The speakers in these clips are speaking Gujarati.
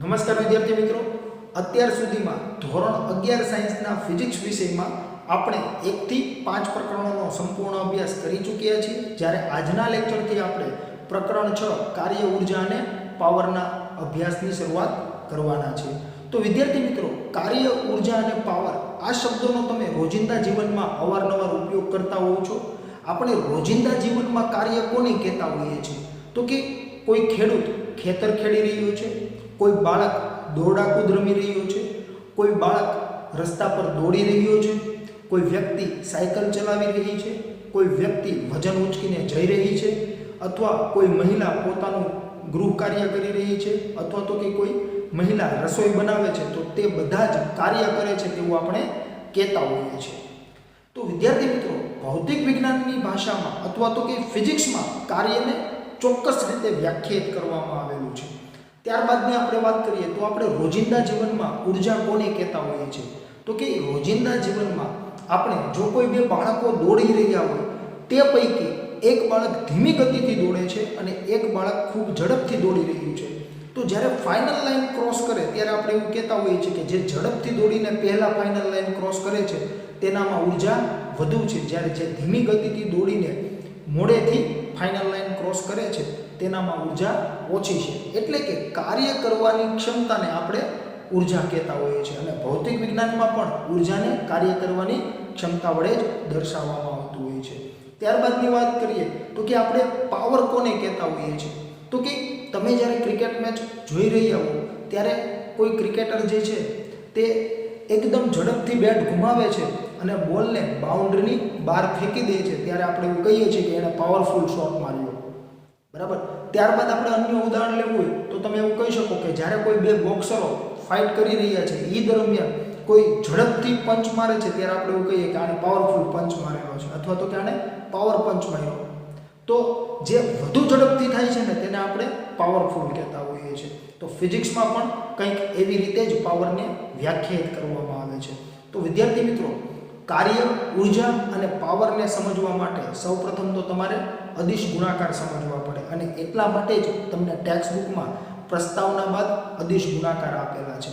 નમસ્કાર વિદ્યાર્થી મિત્રો, અત્યાર સુધીમાં ધોરણ 11 સાયન્સના ફિઝિક્સ વિષયમાં આપણે 1 થી 5 પ્રકરણોનો સંપૂર્ણ અભ્યાસ કરી ચૂક્યા છીએ। જ્યારે આજના લેક્ચરથી આપણે પ્રકરણ 6 કાર્ય ઉર્જા અને પાવરના અભ્યાસની શરૂઆત કરવાના છે। તો વિદ્યાર્થી મિત્રો, કાર્ય ઉર્જા અને પાવર આ શબ્દોનો તમે રોજિંદા જીવનમાં અવારનવાર ઉપયોગ કરતા હોવ છો। આપણે રોજિંદા જીવનમાં કાર્ય કોને કહેતા હોઈએ છીએ? તો કે કોઈ ખેડૂત ખેતર ખેડી રહ્યો છે, કોઈ બાળક દોરડા કૂદ રમી રહ્યો છે, કોઈ બાળક રસ્તા પર દોડી રહ્યો છે, કોઈ વ્યક્તિ સાયકલ ચલાવી રહી છે, કોઈ વ્યક્તિ વજન ઉંચકીને જઈ રહી છે, અથવા કોઈ મહિલા પોતાનું ગૃહ કાર્ય કરી રહી છે, અથવા તો કે કોઈ મહિલા રસોઈ બનાવે છે, તો તે બધા જ કાર્ય કરે છે તેવું આપણે કહેતા હોઈએ છીએ। તો વિદ્યાર્થી મિત્રો, ભૌતિક વિજ્ઞાનની ભાષામાં અથવા તો કે ફિઝિક્સમાં કાર્યને ચોક્કસ રીતે વ્યાખ્યાયિત કરવામાં આવેલું છે। ત્યારબાદની આપણે વાત કરીએ તો આપણે રોજિંદા જીવનમાં ઉર્જા કોને કહેતા હોઈએ છીએ? તો કે રોજિંદા જીવનમાં આપણે જો કોઈ બે બાળકો દોડી રહ્યા હોય, તે પૈકી એક બાળક ધીમી ગતિથી દોડે છે અને એક બાળક ખૂબ ઝડપથી દોડી રહ્યું છે, તો જ્યારે ફાઇનલ લાઇન ક્રોસ કરે ત્યારે આપણે એવું કહેતા હોઈએ છીએ કે જે ઝડપથી દોડીને પહેલાં ફાઇનલ લાઇન ક્રોસ કરે છે તેનામાં ઉર્જા વધુ છે, જ્યારે જે ધીમી ગતિથી દોડીને મોડેથી ફાઇનલ લાઇન ક્રોસ કરે છે તેનામાં ઉર્જા ઓછી છે। એટલે કે કાર્ય કરવાની ક્ષમતાને આપણે ઉર્જા કહેતા હોઈએ છીએ અને ભૌતિક વિજ્ઞાનમાં પણ ઉર્જાને કાર્ય કરવાની ક્ષમતા વડે જ દર્શાવવામાં આવતું હોય છે। ત્યારબાદની વાત કરીએ તો કે આપણે પાવર કોને કહેતા હોઈએ છીએ? તો કે તમે જ્યારે ક્રિકેટ મેચ જોઈ રહ્યા હો ત્યારે કોઈ ક્રિકેટર જે છે તે એકદમ ઝડપથી બેટ ઘુમાવે છે અને બોલને બાઉન્ડ્રીની બહાર ફેંકી દે છે, ત્યારે આપણે એવું કહીએ છીએ કે એણે પાવરફુલ શોટ માર્યો, બરાબર। ત્યારબાદ આપણે અન્ય ઉદાહરણ લેવું હોય તો તમે એવું કહી શકો કે જ્યારે કોઈ બે બોક્સરો ફાઇટ કરી રહ્યા છે, એ દરમિયાન કોઈ ઝડપથી પંચ મારે છે ત્યારે આપણે એવું કહીએ કે આને પાવરફુલ પંચ મારેલો છે, અથવા તો કે આને પાવર પંચ માર્યો। તો જે વધુ ઝડપથી થાય છે ને તેને આપણે પાવરફુલ કહેતા હોઈએ છીએ। તો ફિઝિક્સમાં પણ કંઈક એવી રીતે જ પાવરને વ્યાખ્યાયિત કરવામાં આવે છે। તો વિદ્યાર્થી મિત્રો, કાર્ય ઉર્જા અને પાવરને સમજવા માટે સૌપ્રથમ તો તમારે અદિશ ગુણાકાર સમજવા પડે, અને એટલા માટે જ તમને ટેક્સ્ટ બુકમાં પ્રસ્તાવના બાદ અદિશ ગુણાકાર આપેલા છે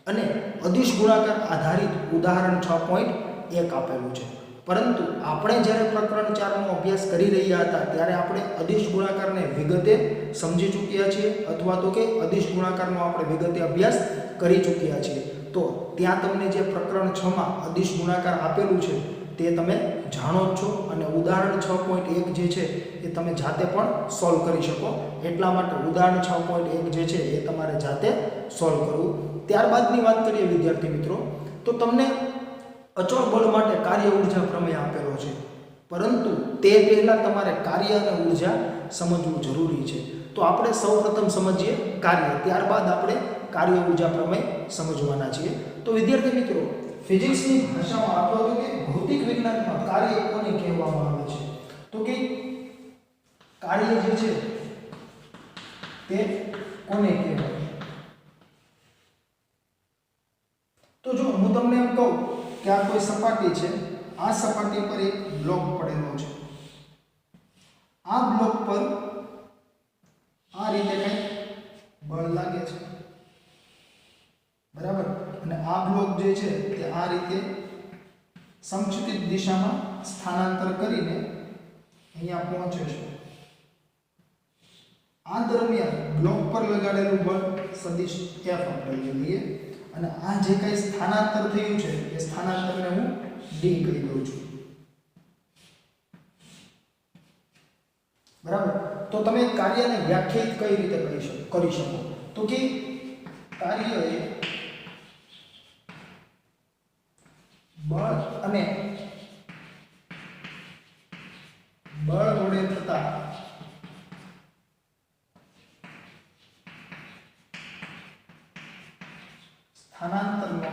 અને અદિશ ગુણાકાર આધારિત ઉદાહરણ 6.1 આપેલું છે। પરંતુ આપણે જ્યારે પ્રકરણ 4 નો અભ્યાસ કરી રહ્યા હતા ત્યારે આપણે અદિશ ગુણાકારને વિગતે સમજી ચૂક્યા છીએ, અથવા તો કે અદિશ ગુણાકારનો આપણે વિગતે અભ્યાસ કરી ચૂક્યા છીએ। તો ત્યાં તમને જે પ્રકરણ 6 માં અદિશ ગુણાકાર આપેલું છે તે તમે જાણો જ છો, અને ઉદાહરણ 6.1 જે છે એ તમે જાતે પણ સોલ્વ કરી શકો, એટલા માટે ઉદાહરણ 6.1 જે છે એ તમારે જાતે સોલ્વ કરવું। ત્યારબાદની વાત કરીએ વિદ્યાર્થી મિત્રો, તો તમને અચળ બળ માટે કાર્ય ઉર્જા પ્રમેય આપેલો છે, પરંતુ તે પહેલાં તમારે કાર્ય અને ઉર્જા સમજવું જરૂરી છે। તો આપણે સૌપ્રથમ સમજીએ કાર્ય, ત્યારબાદ આપણે કાર્ય ઉર્જા પ્રમેય સમજવાના છીએ। તો વિદ્યાર્થી મિત્રો, ફિઝિક્સની ભાષામાં અથવા તો કે ભૌતિક વિજ્ઞાનમાં કાર્ય કોને કહેવામાં આવે છે? તો કે કાર્ય જે છે તે કોને કહેવાય? તો જો હું તમને એમ કહું કે આ કોઈ સપાટી છે, આ સપાટી પર એક બ્લોક પડેલો છે, આ બ્લોક પર આ રીતે કંઈક બળ લાગે છે, બરાબર, અને આ બ્લોક જે છે તે આ રીતે સમચિત દિશામાં સ્થાનાંતર કરીને અહીંયા પહોંચે છે। આ દરમિયાન બ્લોક પર લગાડેલું બળ સદિશ F આપણે લઈએ, અને આ જે કંઈ સ્થાનાંતર થયું છે એ સ્થાનાંતરને હું D કહી દઉં છું, બરાબર। તો તમે કાર્યને વ્યાખ્યાયિત કઈ રીતે કરી શકો? તો કે કાર્ય એ બળ અને બળ વડે થતા સ્થાનાંતરનો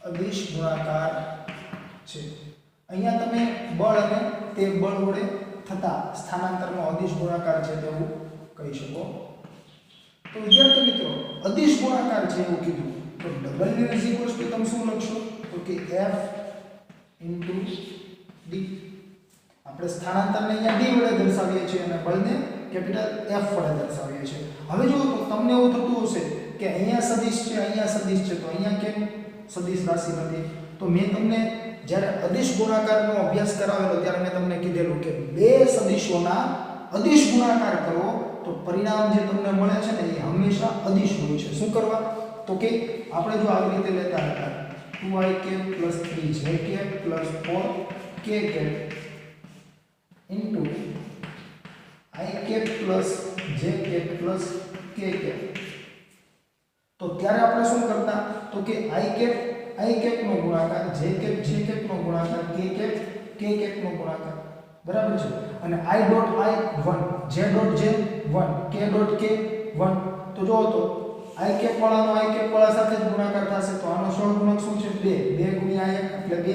અદિશ ગુણાકાર છે। અહીંયા તમે બળ અને તે બળ વડે થતા સ્થાનાંતરનો અદિશ ગુણાકાર છે તેવું કહી શકો। તો વિદ્યાર્થી મિત્રો, અદિશ ગુણાકાર છે એવું કીધું તો W તમે શું લખશો? તો કે F × D। આપણે સ્થાનાંતરને અહીંયા d વડે દર્શાવીએ છીએ અને બળને કેપિટલ F વડે દર્શાવીએ છીએ. હવે જો તમને એવું થતું હશે કે અહીંયા સદિશ છે, અહીંયા સદિશ છે, તો અહીંયા કેમ સદિશ રાશિ નથી? તો મેં તમને જ્યારે અદિશ ગુણાકારનો અભ્યાસ કરાવેલો ત્યારે મેં તમને કીધેલું કે બે સદિશોના અદિશ ગુણાકાર કરો તો પરિણામ જે તમને મળે છે ને એ હંમેશા અદિશ હોય છે. શું કરવા? તો કે આપણે જો આવી રીતે લેતા હતા 2ik + 3jk + 4k into i plus j plus k તો ત્યારે આપણે શું કરતા? તો કે i નો ગુણાકાર j નો ગુણાકાર k નો ગુણાકાર, બરાબર છે. અને i.i 1 j.j 1 k.k 1. તો જો તો i વાળાનો i વાળા સાથે જ ગુણાકાર થશે તો આનો સહગુણક શું છે? 2 ગુણ્યા 1 એટલે 2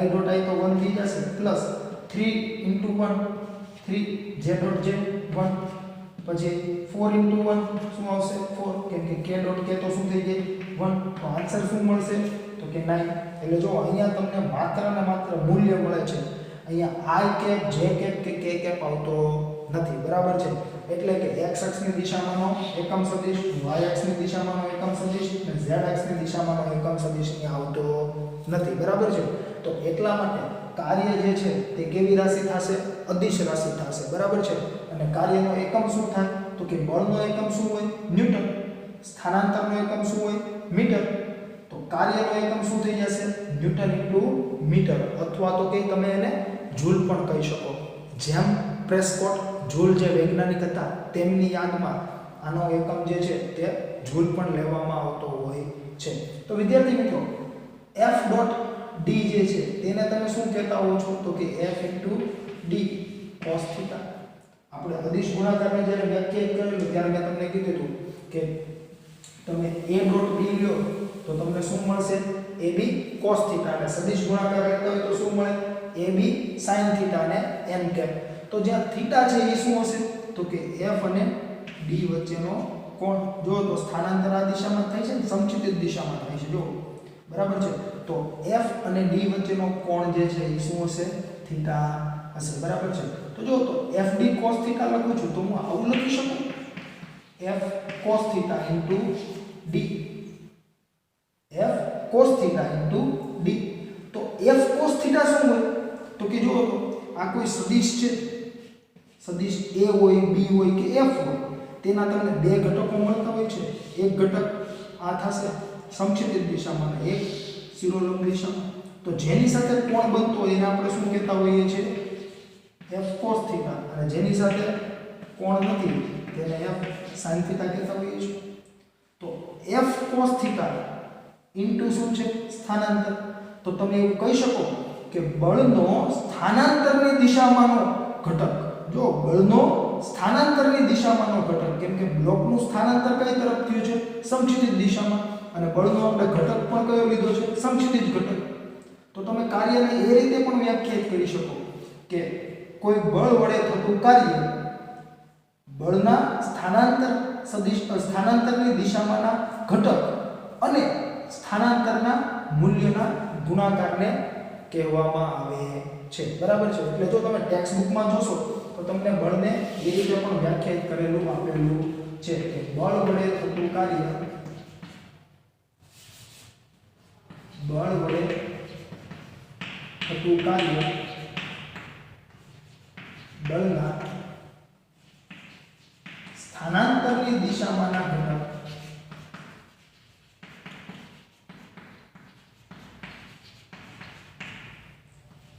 i.i તો 1 થઈ જશે પ્લસ 3 * 1 3 j.j 1 પછી 4 * 1 શું આવશે? 4 કેમ કે k.k તો શું થઈ જાય? 1. તો આન્સર શું મળશે? તો કે 9. એટલે જો અહીંયા તમને માત્ર ને માત્ર મૂલ્ય મળે છે, અહીંયા i કેપ j કેપ કે k કેપ આવતો નથી, બરાબર છે. એટલે કે x અક્ષની દિશામાંનો એકમ સદિશ, y અક્ષની દિશામાંનો એકમ સદિશ અને z અક્ષની દિશામાંનો એકમ સદિશ અહીંયા આવતો નથી, બરાબર છે. તો એટલા માટે કાર્ય જે છે તે કેવી રાશિ થશે? અદિશ રાશિ થશે, બરાબર છે. અને કાર્યનો એકમ શું થાય? તો કે બળનો એકમ શું હોય? ન્યૂટન. સ્થાનાંતરનો એકમ શું હોય? મીટર. તો કાર્યનો એકમ શું થઈ જશે? ન્યૂટન * મીટર, અથવા તો કે તમે એને જૂલ પણ કહી શકો. જેમ પ્રેસ્કોટ જૂલ જે વૈજ્ઞાનિક હતા તેમની યાદમાં આનો એકમ જે છે તે જૂલ પણ લેવામાં આવતો હોય છે. તો વિદ્યાર્થી મિત્રો F.d જે છે તેને તમે શું કહેતા હો છો? તો કે F * d cos θ. આપણે અદિશ ગુણાકારને જ્યારે વ્યાખ્યાયિત કરેલું ત્યારે મેં તમને કીધું હતું કે તમે A.d લ્યો તો તમને શું મળશે? AB cos θ. અને સદિશ ગુણાકાર લેતા હોય તો શું મળે? AB sin θ અને n કેપ. તો જ્યાં થીટા છે એ શું હશે? તો કે F અને d વચ્ચેનો કોણ. જો તો સ્થાનાંતર આ દિશામાં થાય છે ને સમક્ષિતિજ દિશામાં થાય છે, જો બરાબર છે. તો F અને d વચ્ચેનો કોણ જે છે એ શું હશે? થીટા હશે, બરાબર છે. તો જો તો FD cos θ લખું છું તો હું આવું લખી શકું F cos θ * d. F cos θ * d. તો F cos θ શું હોય? તો કે જો તો આ કોઈ સદિશ છે, સદિશ A હોય, B હોય કે F હોય, તેના તમને બે ઘટકો મળતા હોય છે. એક ઘટક આ થશે સમક્ષિતિજ દિશામાં અને એક શિરોલંબ દિશામાં. તો જેની સાથે કોણ બનતો હોય એને આપણે શું કહેતા હોઈએ છીએ? F cos θ. અને જેની સાથે કોણ નથી તેને F sin θ કહેતા હોઈએ છીએ. તો F cos θ ઇન્ટુ શું છે? સ્થાનાંતર. તો તમે એવું કહી શકો કે બળનો સ્થાનાંતરની દિશામાંનો ઘટક. જો બળનો સ્થાનાંતરની દિશામાંનો ઘટક, કેમ કે બ્લોકનું સ્થાનાંતર કઈ તરફ થયું છે? સમક્ષિતિજ દિશામાં. અને બળનો આપણે ઘટક પણ કયો લીધો છે? સમક્ષિતિજ ઘટક. તો તમે કાર્યને એ રીતે પણ વ્યાખ્યાયિત કરી શકો કે કોઈ બળ વડે થતું કાર્ય બળના સ્થાનાંતરની દિશામાંના ઘટક અને સ્થાનાંતરના મૂલ્યના ગુણાકારને કહેવામાં આવે છે, બરાબર છે. એટલે જો તમે ટેક્સ્ટ બુકમાં જોશો તો તમને બળને એ રીતે પણ વ્યાખ્યાયિત કરેલું આપેલું છે કે બળ વડે થતું કાર્ય બળના સ્થાનાંતરની દિશામાંના ઘટક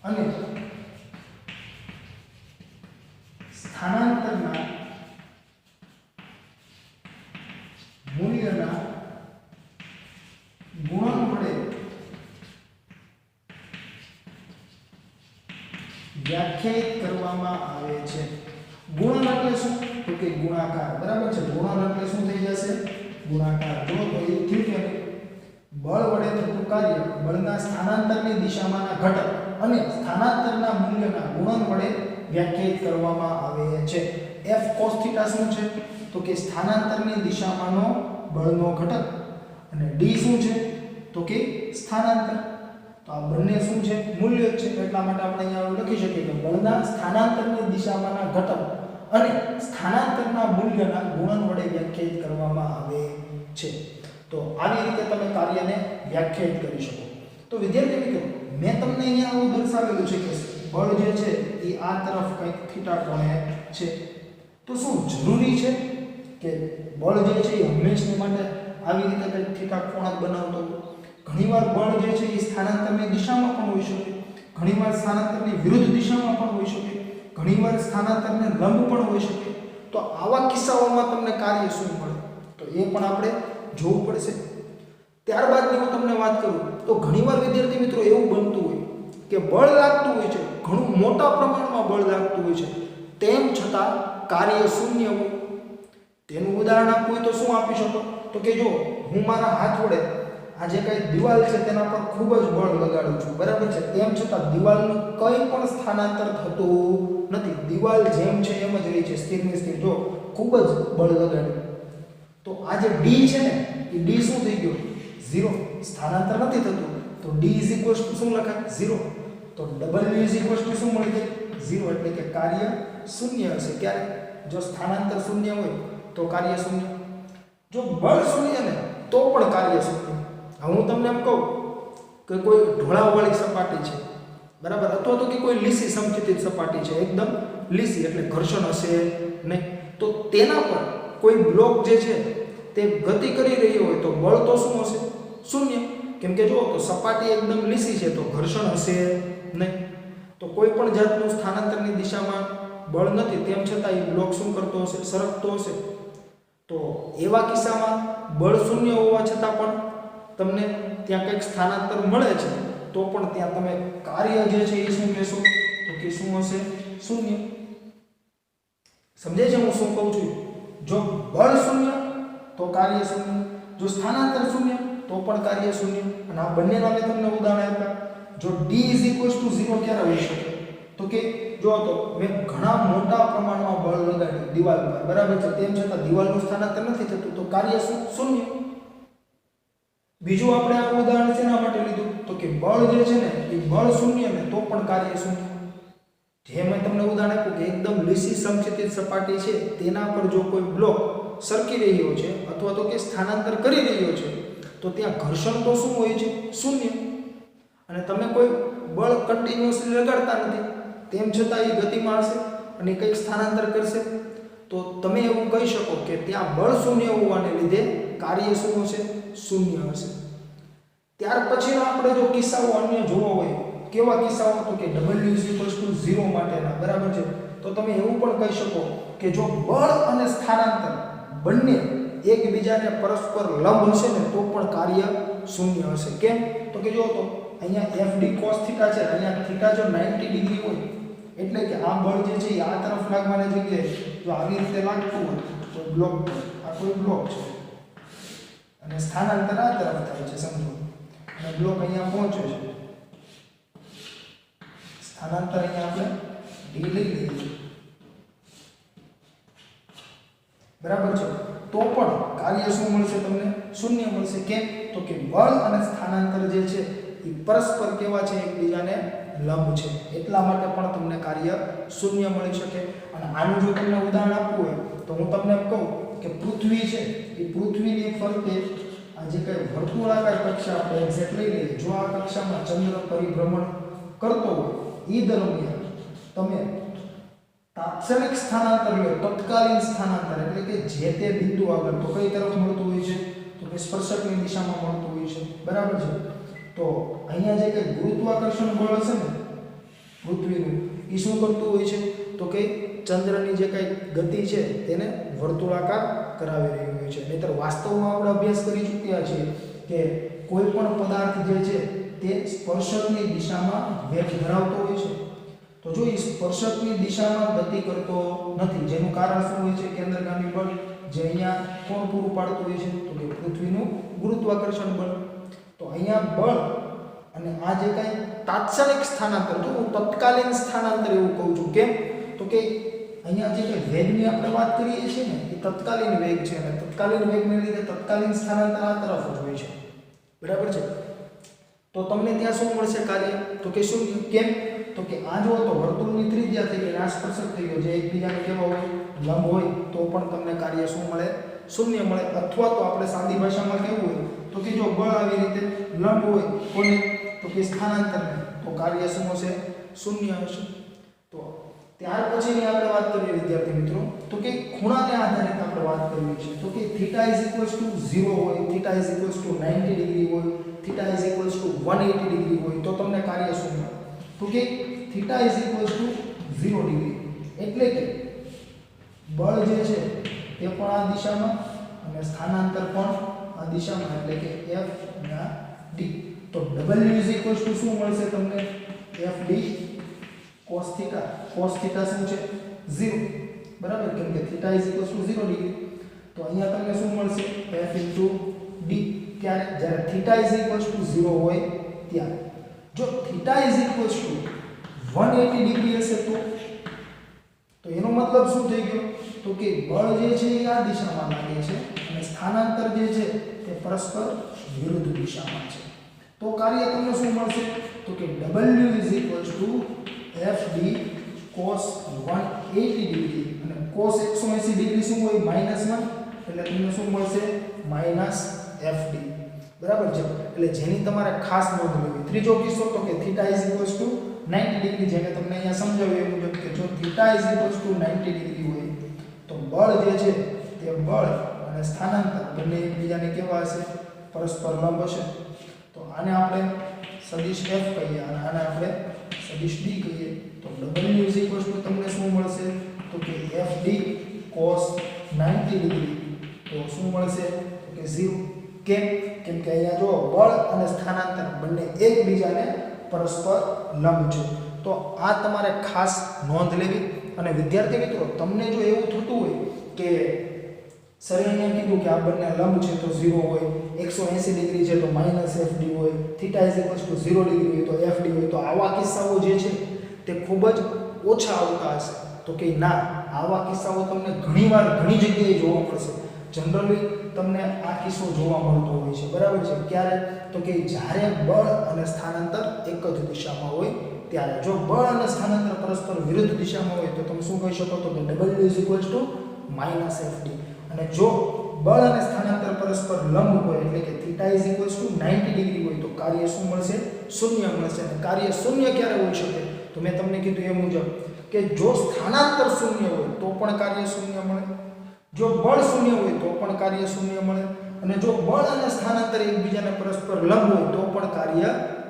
અને સ્થાનાંતરના મૂલ્યના ગુણન વડે વ્યાખ્યાયિત કરવામાં આવે છે. ગુણન એટલે શું? તો કે ગુણાકાર, બરાબર છે. ગુણન એટલે શું થઈ જશે? ગુણાકાર. જો તો એ થયું કે બળ વડે થતું કાર્ય બળના સ્થાનાંતરની દિશામાંના ઘટક અને સ્થાનાંતરના મૂલ્યના ગુણન વડે વ્યાખ્યાયિત કરવામાં આવે છે. F cos θ શું છે? તો કે સ્થાનાંતરની દિશામાંનો બળનો ઘટક અને d શું છે? તો કે સ્થાનાંતર. તો આ બંને શું છે? મૂલ્ય જ છે. એટલા માટે આપણે અહીંયા લખી શકીએ કે બળના સ્થાનાંતરની દિશામાંના ઘટક અને સ્થાનાંતરના મૂલ્યના ગુણન વડે વ્યાખ્યાયિત કરવામાં આવે છે. તો આવી રીતે તમે કાર્યને વ્યાખ્યાયિત કરી શકો. તો વિદ્યાર્થી મિત્રો, મેં તમને અહીંયા આવું દર્શાવેલું છે કે બળ જે છે એ આ તરફ કંઈક થીટા કોણે છે. તો શું જરૂરી છે કે બળ જે છે એ હંમેશા માટે આવી રીતે કંઈક થીટા કોણ બનાવતો હોય? ઘણીવાર બળ જે છે એ સ્થાનાંતરની દિશામાં પણ હોઈ શકે, ઘણીવાર સ્થાનાંતરની વિરુદ્ધ દિશામાં પણ હોઈ શકે, ઘણીવાર સ્થાનાંતરને લંબ પણ હોઈ શકે. તો આવા કિસ્સાઓમાં તમને કાર્ય શું મળે તો એ પણ આપણે જોવું પડશે. ત્યારબાદની હું તમને વાત કરું તો ઘણીવાર વિદ્યાર્થી મિત્રો એવું બનતું હોય કે બળ લાગતું હોય છે, ઘણું મોટા પ્રમાણમાં બળ લાગતું હોય છે, તેમ છતાં કાર્ય શૂન્ય હોય. તેનું ઉદાહરણ આપવું હોય તો શું આપી શકો? તો કે જો હું મારા હાથ વડે આ જે કઈ દિવાલ છે તેના પર ખૂબ જ બળ લગાડું છું, બરાબર છે, તેમ છતાં દિવાલનું કંઈ પણ સ્થાનાંતર થતું નથી. દિવાલ જેમ છે એમ જ રહી છે, સ્થિરની સ્થિર. જો ખૂબ જ બળ લગાડ્યું તો આ જે ડી છે ને એ ડી શું થઈ ગયો? 0. સ્થાનાંતર નથી થતું તો ડી શું લખાય? 0. તો ડબલ્યુ શું મળી જાય? 0. એટલે કે કાર્ય શૂન્ય હશે. ક્યારે? જો સ્થાનાંતર શૂન્ય હોય તો કાર્ય શૂન્ય, જો બળ શૂન્ય ને તો પણ કાર્ય શૂન્ય. હવે હું તમને એમ કહું કે કોઈ ઢોળાવવાળી સપાટી છે, બરાબર, અથવા તો કે કોઈ લીસી સમચિતિત સપાટી છે, એકદમ લીસી એટલે ઘર્ષણ હશે નહીં, તો તેના પર કોઈ બ્લોક જે છે તે ગતિ કરી રહ્યો હોય તો બળ તો શું હશે? શૂન્ય. કેમ કે જો તો સપાટી એકદમ લીસી છે તો ઘર્ષણ હશે નહીં, તો કોઈ પણ જાતનું સ્થાનાંતરની દિશામાં બળ નથી, તેમ છતાં એ બ્લોક શું કરતો હશે? સરકતો હશે. તો એવા કિસ્સામાં બળ શૂન્ય હોવા છતાં પણ તમને ત્યાં કંઈક સ્થાનાંતર મળે છે તો પણ ત્યાં તમે કાર્ય જે છે એ શું કહેશો? તો કે શું હશે? શૂન્ય. સમજે છે હું શું કહું છું? જો બળ શૂન્ય તો કાર્ય શૂન્ય, જો સ્થાનાંતર શૂન્ય તો પણ કાર્ય શૂન્ય. અને આ બંનેના મેં તમને ઉદાહરણ આપ્યા. જો d 0 ક્યારે હોઈ શકે? તો કે જો તો મેં ઘણા મોટા પ્રમાણમાં બળ લગાડ્યું દિવાલ પર, બરાબર છે, તેમ છતાં દિવાલનું સ્થાનાંતર નથી થતું તો કાર્ય શૂન્ય. બીજું આપણે આ ઉદાહરણ શેના માટે લીધું? તો કે બળ જે છે ને એ બળ શૂન્ય ને તો પણ કાર્ય શૂન્ય. જે મેં તમને ઉદાહરણ આપ્યું કે એકદમ લીસી સમચિતિત સપાટી છે તેના પર જો કોઈ બ્લોક સરકી રહ્યો છે અથવા તો કે સ્થાનાંતર કરી રહ્યો છે તો ત્યાં ઘર્ષણ તો શું હોય છે? શૂન્ય. અને તમે કોઈ બળ કન્ટિન્યુઅસલી લગાડતા નથી, તેમ છતાં એ ગતિમાં હશે અને કંઈક સ્થાનાંતર કરશે, તો તમે એવું કહી શકો કે ત્યાં બળ શૂન્ય હોવાને લીધે કાર્ય શું હશે? શૂન્ય હશે. ત્યાર પછીના આપણે જો કિસ્સાઓ અન્ય જોવા હોય, કેવા કિસ્સાઓ? તો કે w 0 માટેના, બરાબર છે, તો તમે એવું પણ કહી શકો કે જો બળ અને સ્થાનાંતર બંને એકબીજાને પરસ્પર લંબ હશે ને તો પણ કાર્ય શૂન્ય હશે. કેમ? તો કે જો તો અહીંયા fd cos θ છે, અહીંયા θ જો 90 ડિગ્રી હોય એટલે કે આ બળ જે છે એ આ તરફ લાગવાને જગ્યાએ જો આવી રીતે લાગતું હોય તો બ્લોક પર, આ કોઈ બ્લોક છે અને સ્થાનાંતર આ તરફ થાય છે, સમજો, અને બ્લોક અહીંયા પહોંચે છે, સ્થાનાંતર અહીંયા આપણે d લઈ લઈએ, બરાબર છે, તો પણ કાર્ય શું મળશે? તમને શૂન્ય મળશે. કેમ? તો કે બળ અને સ્થાનાંતર જે છે એ પરસ્પર કેવા છે? એકબીજાને લંબ છે, એટલા માટે પણ તમને કાર્ય શૂન્ય મળી શકે. અને આનું જો તમને ઉદાહરણ આપવું હોય તો હું તમને એમ કહું કે પૃથ્વી છે એ પૃથ્વીની ફરતે આ જે કઈ વર્તુળાકાર કક્ષા આપણે એક્ઝેક્ટ લઈ લઈએ, જો આ કક્ષામાં ચંદ્ર પરિભ્રમણ કરતો હોય એ દરમિયાન તમે તાત્ક્ષણિક સ્થાનાંતર લો, તત્કાલીન સ્થાનાંતર એટલે કે જે તે બિંદુ આગળ તો કઈ તરફ મળતું હોય છે? તો કે સ્પર્શકની દિશામાં મળતું હોય છે, બરાબર છે. તો અહીંયા જે કઈ ગુરુત્વાકર્ષણ બળ હશે ને પૃથ્વીનું એ શું કરતું હોય છે? તો કે ચંદ્રની જે કઈ ગતિ છે તેને વર્તુળાકાર કરાવી રહ્યું હોય છે. નહીતર વાસ્તવમાં આપણે અભ્યાસ કરી ચૂક્યા છીએ કે કોઈ પણ પદાર્થ જે છે તે સ્પર્શકની દિશામાં વેગ ધરાવતો હોય છે. તો જો એ સ્પર્શકની દિશામાં ગતિ કરતો નથી, જેનું કારણ શું હોય છે? કેન્દ્રગામી બળ, જે અહીંયા કોણ પૂરું પાડતું હોય છે? તો કે પૃથ્વીનું ગુરુત્વાકર્ષણ બળ. તો અહીંયા બળ અને આ જે કાંઈ તાત્ક્ષણિક સ્થાનાંતર, જો હું તત્કાલીન સ્થાનાંતર એવું કહું છું. કેમ? તો કે અહીંયા જે કંઈ વેગની આપણે વાત કરીએ છીએ ને એ તત્કાલીન વેગ છે, અને તત્કાલીન વેગને લીધે તત્કાલીન સ્થાનાંતર આ તરફ જ હોય છે, બરાબર છે. તો તમને ત્યાં શું મળશે કાર્ય? તો કે શૂન્ય. કેમ? તો કે આ જો તો વર્તુળની ત્રિજ્યા થઈ ગઈ, આ સ્પર્શક થઈ ગયો, જે એકબીજાને કેવા હોય? લંબ હોય, તો પણ તમને કાર્ય શું મળે? શૂન્ય મળે. અથવા તો આપણે સાદી ભાષામાં કેવું હોય તો કે જો બળ આવી રીતે લંબ હોય કોને? તો કે સ્થાનાંતરને, તો કાર્ય શું હશે? શૂન્ય હશે. તો ત્યાર પછીની આપણે વાત કરીએ વિદ્યાર્થી મિત્રો, તો કે ખૂણાને આધારિત આપણે વાત કરવી છે. તો કે થીટા = 0 હોય, થીટા = 90 ડિગ્રી હોય, થીટા = 180 ડિગ્રી હોય, તો તમને કાર્ય શું મળે? તો કે થીટા = 0 ડિગ્રી એટલે કે બળ જે છે તે પણ આ દિશામાં અને સ્થાનાંતર પણ આ દિશામાં, એટલે કે F ના D. તો W = શું મળશે તમને? FD cos θ. cos θ શું છે? 0, બરાબર, કેમ કે θ = 0 ડિગ્રી. તો અહીંયા તમને શું મળશે? F * D. ક્યારે? જ્યારે θ = 0 હોય ત્યારે. જો θ = 180 ડિગ્રી હશે તો એનો મતલબ શું થઈ ગયો? તો કે બળ જે છે એ આ દિશામાં લાગે છે અને સ્થાનાંતર જે છે તે પરસ્પર વિરુદ્ધ દિશામાં છે. તો કાર્ય તમને શું મળશે? તો કે W = FD cos 180 ડિગ્રી અને cos 180 ડિગ્રી શું હોય? -1, એટલે તમને શું મળશે? -FD. બરાબર છે. એટલે જેની તમારે ખાસ નોંધ લેવી. ત્રીજો કિસ્સો તો કે θ = 90 ડિગ્રી, જેને તમને અહીંયા સમજાવ્યું એ મુજબ કે જો θ = 90 ડિગ્રી હોય તો બળ જે છે તે બળ અને સ્થાનાંતર બંને એકબીજાને કેવા હશે? પરસ્પર લંબ હશે. તો આને આપણે સદિશ F કહીએ અને આને આપણે સદિશ D કહીએ. તો W = તમને શું મળશે? તો કે FD cos 90 ડિગ્રી, તો શું મળશે? તો કે 0. કેમ? કેમ કે અહીંયા જો બળ અને સ્થાનાંતર બંને એકબીજાને પરસ્પર લંબ છે. તો આ તમારે ખાસ નોંધ લેવી. અને વિદ્યાર્થી મિત્રો, તમને જો એવું થતું હોય કે સરે અહીંયા કીધું કે આ બંને લંબ છે તો 0 હોય, 180 ડિગ્રી છે તો -FD હોય, θ = 0 ડિગ્રી હોય તો FD હોય, તો આવા કિસ્સાઓ જે છે તે ખૂબ જ ઓછા આવતા હશે. તો કે ના, આવા કિસ્સાઓ તમને ઘણીવાર ઘણી જગ્યાએ જોવા મળશે. જનરલી તમને આ કિસ્સો જોવા મળતો હોય છે. બરાબર છે. ક્યારે? તો કે જ્યારે બળ અને સ્થાનાંતર એક જ દિશામાં હોય ત્યારે. જો બળ અને સ્થાનાંતર પરસ્પર વિરુદ્ધ દિશામાં હોય તો તમે શું કહી શકો? તો કે W = -FD. અને જો બળ અને સ્થાનાંતર પરસ્પર લંબ હોય એટલે કે θ = 90 ડિગ્રી હોય તો કાર્ય શું મળશે? શૂન્ય મળશે. અને કાર્ય શૂન્ય ક્યારે હોઈ શકે? તો મેં તમને કીધું એ મુજબ કે જો સ્થાનાંતર શૂન્ય હોય તો પણ કાર્ય શૂન્ય મળે, જો બળ શૂન્ય હોય તો પણ કાર્ય શૂન્ય મળે, અને જો બળ અને સ્થાનાંતર એકબીજાને પરસ્પર લંબ હોય તો પણ કાર્ય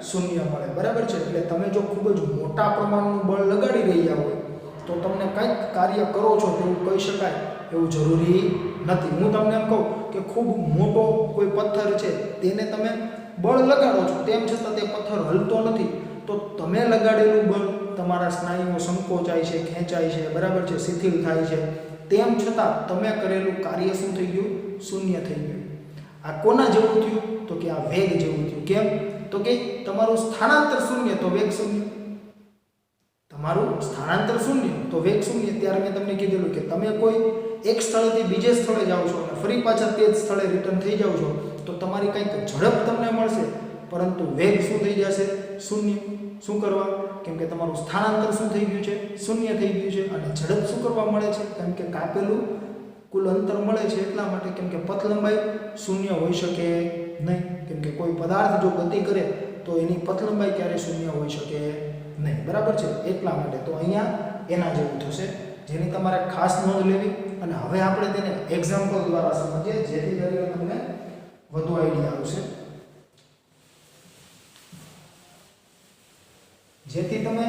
શૂન્ય મળે. બરાબર છે. એટલે તમે જો ખૂબ જ મોટા પ્રમાણનું બળ લગાડી રહ્યા હોય તો તમને કંઈક કાર્ય કરો છો તેવું કહી શકાય એવું જરૂરી નથી. હું તમને એમ કહું કે ખૂબ મોટો કોઈ પથ્થર છે તેને તમે બળ લગાડો છો, તેમ છતાં તે પથ્થર હલતો નથી, તો તમે લગાડેલું બળ, તમારા સ્નાયુઓ સંકોચાય છે, ખેંચાય છે, બરાબર છે, શિથિલ થાય છે, તેમ છતાં તમે કરેલું કાર્ય શું થઈ ગયું? શૂન્ય થઈ ગયું. આ કોના જેવું થયું? તો કે આ વેગ જેવું થયું. કેમ? તો કે તમારું સ્થાનાંતર શૂન્ય તો વેગ શૂન્ય. તમારું સ્થાનાંતર શૂન્ય તો વેગ શૂન્ય. ત્યારે મેં તમને કીધેલું કે તમે કોઈ એક સ્થળેથી બીજે સ્થળે જાઓ છો અને ફરી પાછા તે જ સ્થળે રિટર્ન થઈ જાઓ છો તો તમારી કંઈક ઝડપ તમને મળશે, પરંતુ વેગ શું થઈ જશે? શૂન્ય. શું કરવા? કેમ કે તમારું સ્થાનાંતર શું થઈ ગયું છે? શૂન્ય થઈ ગયું છે. અને ઝડપ શું કરવા મળે છે? કેમ કે કાપેલું કુલ અંતર મળે છે એટલા માટે. કેમ કે પથ લંબાઈ શૂન્ય હોઈ શકે નહીં. કેમ કે કોઈ પદાર્થ જો ગતિ કરે તો એની પથ લંબાઈ ક્યારે શૂન્ય હોઈ શકે નહીં. બરાબર છે. એટલા માટે તો અહીંયા એના જેવું થશે, જેની તમારે ખાસ નોંધ લેવી. અને હવે આપણે તેને એક્ઝામ્પલ દ્વારા સમજીએ જેથી કરીને તમને વધુ આઈડિયા આવશે, જેથી તમે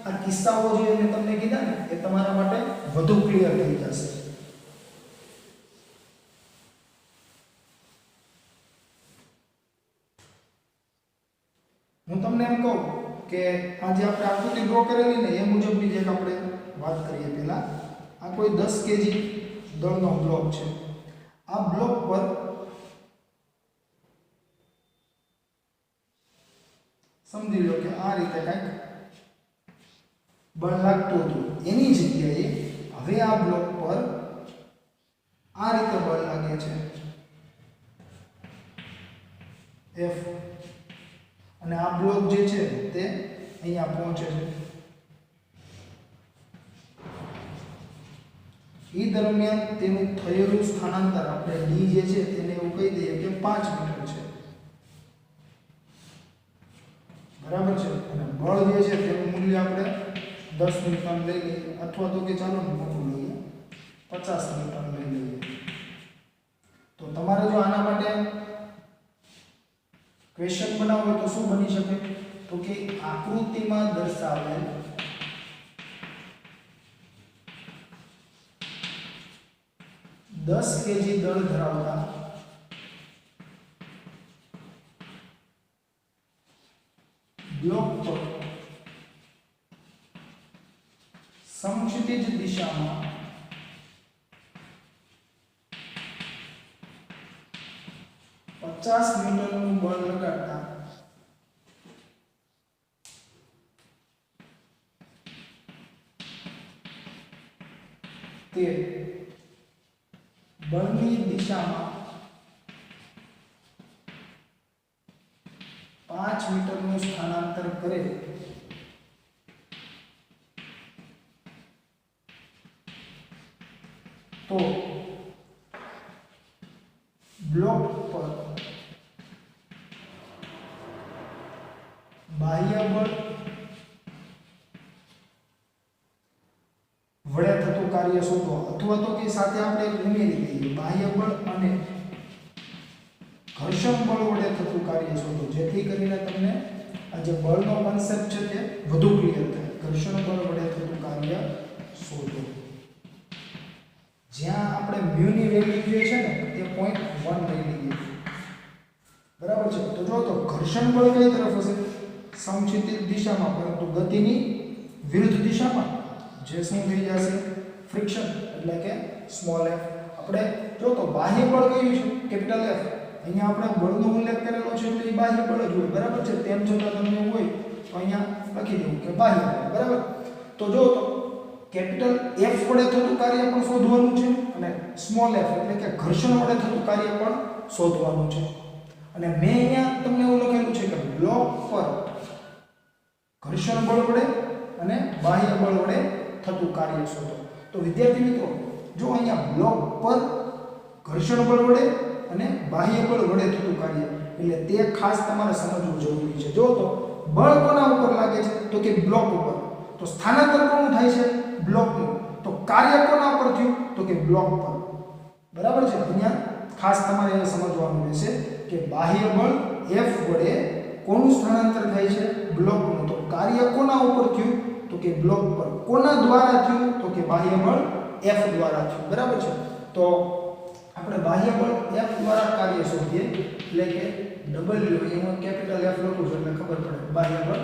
આ કિસ્સાઓ જે મેં તમને કીધા ને એ તમારા માટે વધુ ક્લિયર થઈ જશે. હું તમને એમ કહું કે આ જે આપણે આકૃતિ ડ્રો કરેલી ને એ મુજબની જે આપણે વાત કરીએ. પહેલા આ કોઈ 10 kg દળનો બ્લોક છે. આ બ્લોક પર સમજી લો કે આ રીતે કંઈક બળ લાગતું હતું. એની જગ્યાએ હવે આ બ્લોક પર આ રીતે બળ લાગે છે F. અને આ બ્લોક જે છે તે અહીંયા પહોંચે છે. એ દરમિયાન તેનું થયેલું સ્થાનાંતર આપણે ડી જે છે તેને એવું કહી દઈએ કે 5 મીટર છે. બરાબર છે. અને બળ જે છે તેનું મૂલ્ય આપણે 10 ન્યૂટન લઈ લઈએ અથવા તો કે ચાલો મોટું લઈએ 50 ન્યૂટન લઈ લઈએ. તો તમારે જો આના માટે ક્વેશ્ચન બનાવવો હોય તો શું બની શકે? તો કે આકૃતિમાં દર્શાવેલ દસ કેજી દળ ધરાવતા બ્લોક પર સમક્ષિતિજ દિશામાં 50 ન્યૂટનનું બળ લગાડતા તે બળની દિશામાં 5 મીટરનું સ્થાનાંતર કરે તો બ્લોક પર બાહ્ય બળ વડે થતું કાર્ય શોધો અથવા તો કે સાથે આપણે ઉમેરી દઈએ બાહ્ય બળ અને ઘર્ષણ બળ વડે થતું કાર્ય શોધો જેથી કરીને તમને આ જે બળનો કોન્સેપ્ટ છે તે વધુ ક્લિયર થાય. ઘર્ષણ બળ વડે થતું કાર્ય શોધો જ્યાં આપણે મ્યુ ની વેલ્યુ જે છે ને તે 0.1 લઈ લઈએ. બરાબર છે. તો જો તો ઘર્ષણ બળ કઈ તરફ હશે? સમક્ષિતિજ દિશામાં, પરંતુ ગતિની વિરુદ્ધ દિશામાં. જે શું થઈ જશે? ફ્રિક્શન એટલે કે સ્મોલ f. આપણે જો તો બાહ્ય બળ કયું છે? Capital F. અહીંયા આપણે બળનો ઉલ્લેખ કરેલો છે એટલે એ બાહ્ય બળ જ હોય. બરાબર છે. તેમ છતાં તમને એવું હોય તો અહીંયા લખી દેવું કે બાહ્ય બળ. બરાબર. તો જો તો કેપિટલ F વડે થતું કાર્ય પણ શોધવાનું છે અને સ્મોલ f એટલે કે ઘર્ષણ વડે થતું કાર્ય પણ શોધવાનું છે. અને મેં અહીંયા તમને એવું લખેલું છે કે બ્લોક પર ઘર્ષણ બળ વડે અને બાહ્ય બળ વડે થતું કાર્ય શોધો. તો વિદ્યાર્થી મિત્રો જો અહીંયા બ્લોક પર ઘર્ષણ બળ વડે અને બાહ્ય બળ વડે થતું કાર્ય એટલે તે ખાસ તમારે સમજવું જરૂરી છે. જો તો બળ કોના ઉપર લાગે છે? તો કે બ્લોક ઉપર. તો સ્થાનાંતર કોનું થાય છે? બ્લોકનું. તો કાર્ય કોના ઉપર થયું? તો કે બ્લોક પર. બરાબર છે. અહીંયા ખાસ તમારે એ સમજવાનું રહેશે કે બાહ્ય બળ F વડે કોનું સ્થાનાંતર થાય છે? બ્લોકનું. તો કાર્ય કોના ઉપર થયું? તો કે બ્લોક પર. કોના દ્વારા થયું? તો કે બાહ્ય બળ F દ્વારા થયું. બરાબર છે. તો આપણે બાહ્ય બળ F દ્વારા કાર્ય શોધીએ એટલે કે W અહીંયા કેપિટલ F લખું છું એટલે ખબર પડે બાહ્ય બળ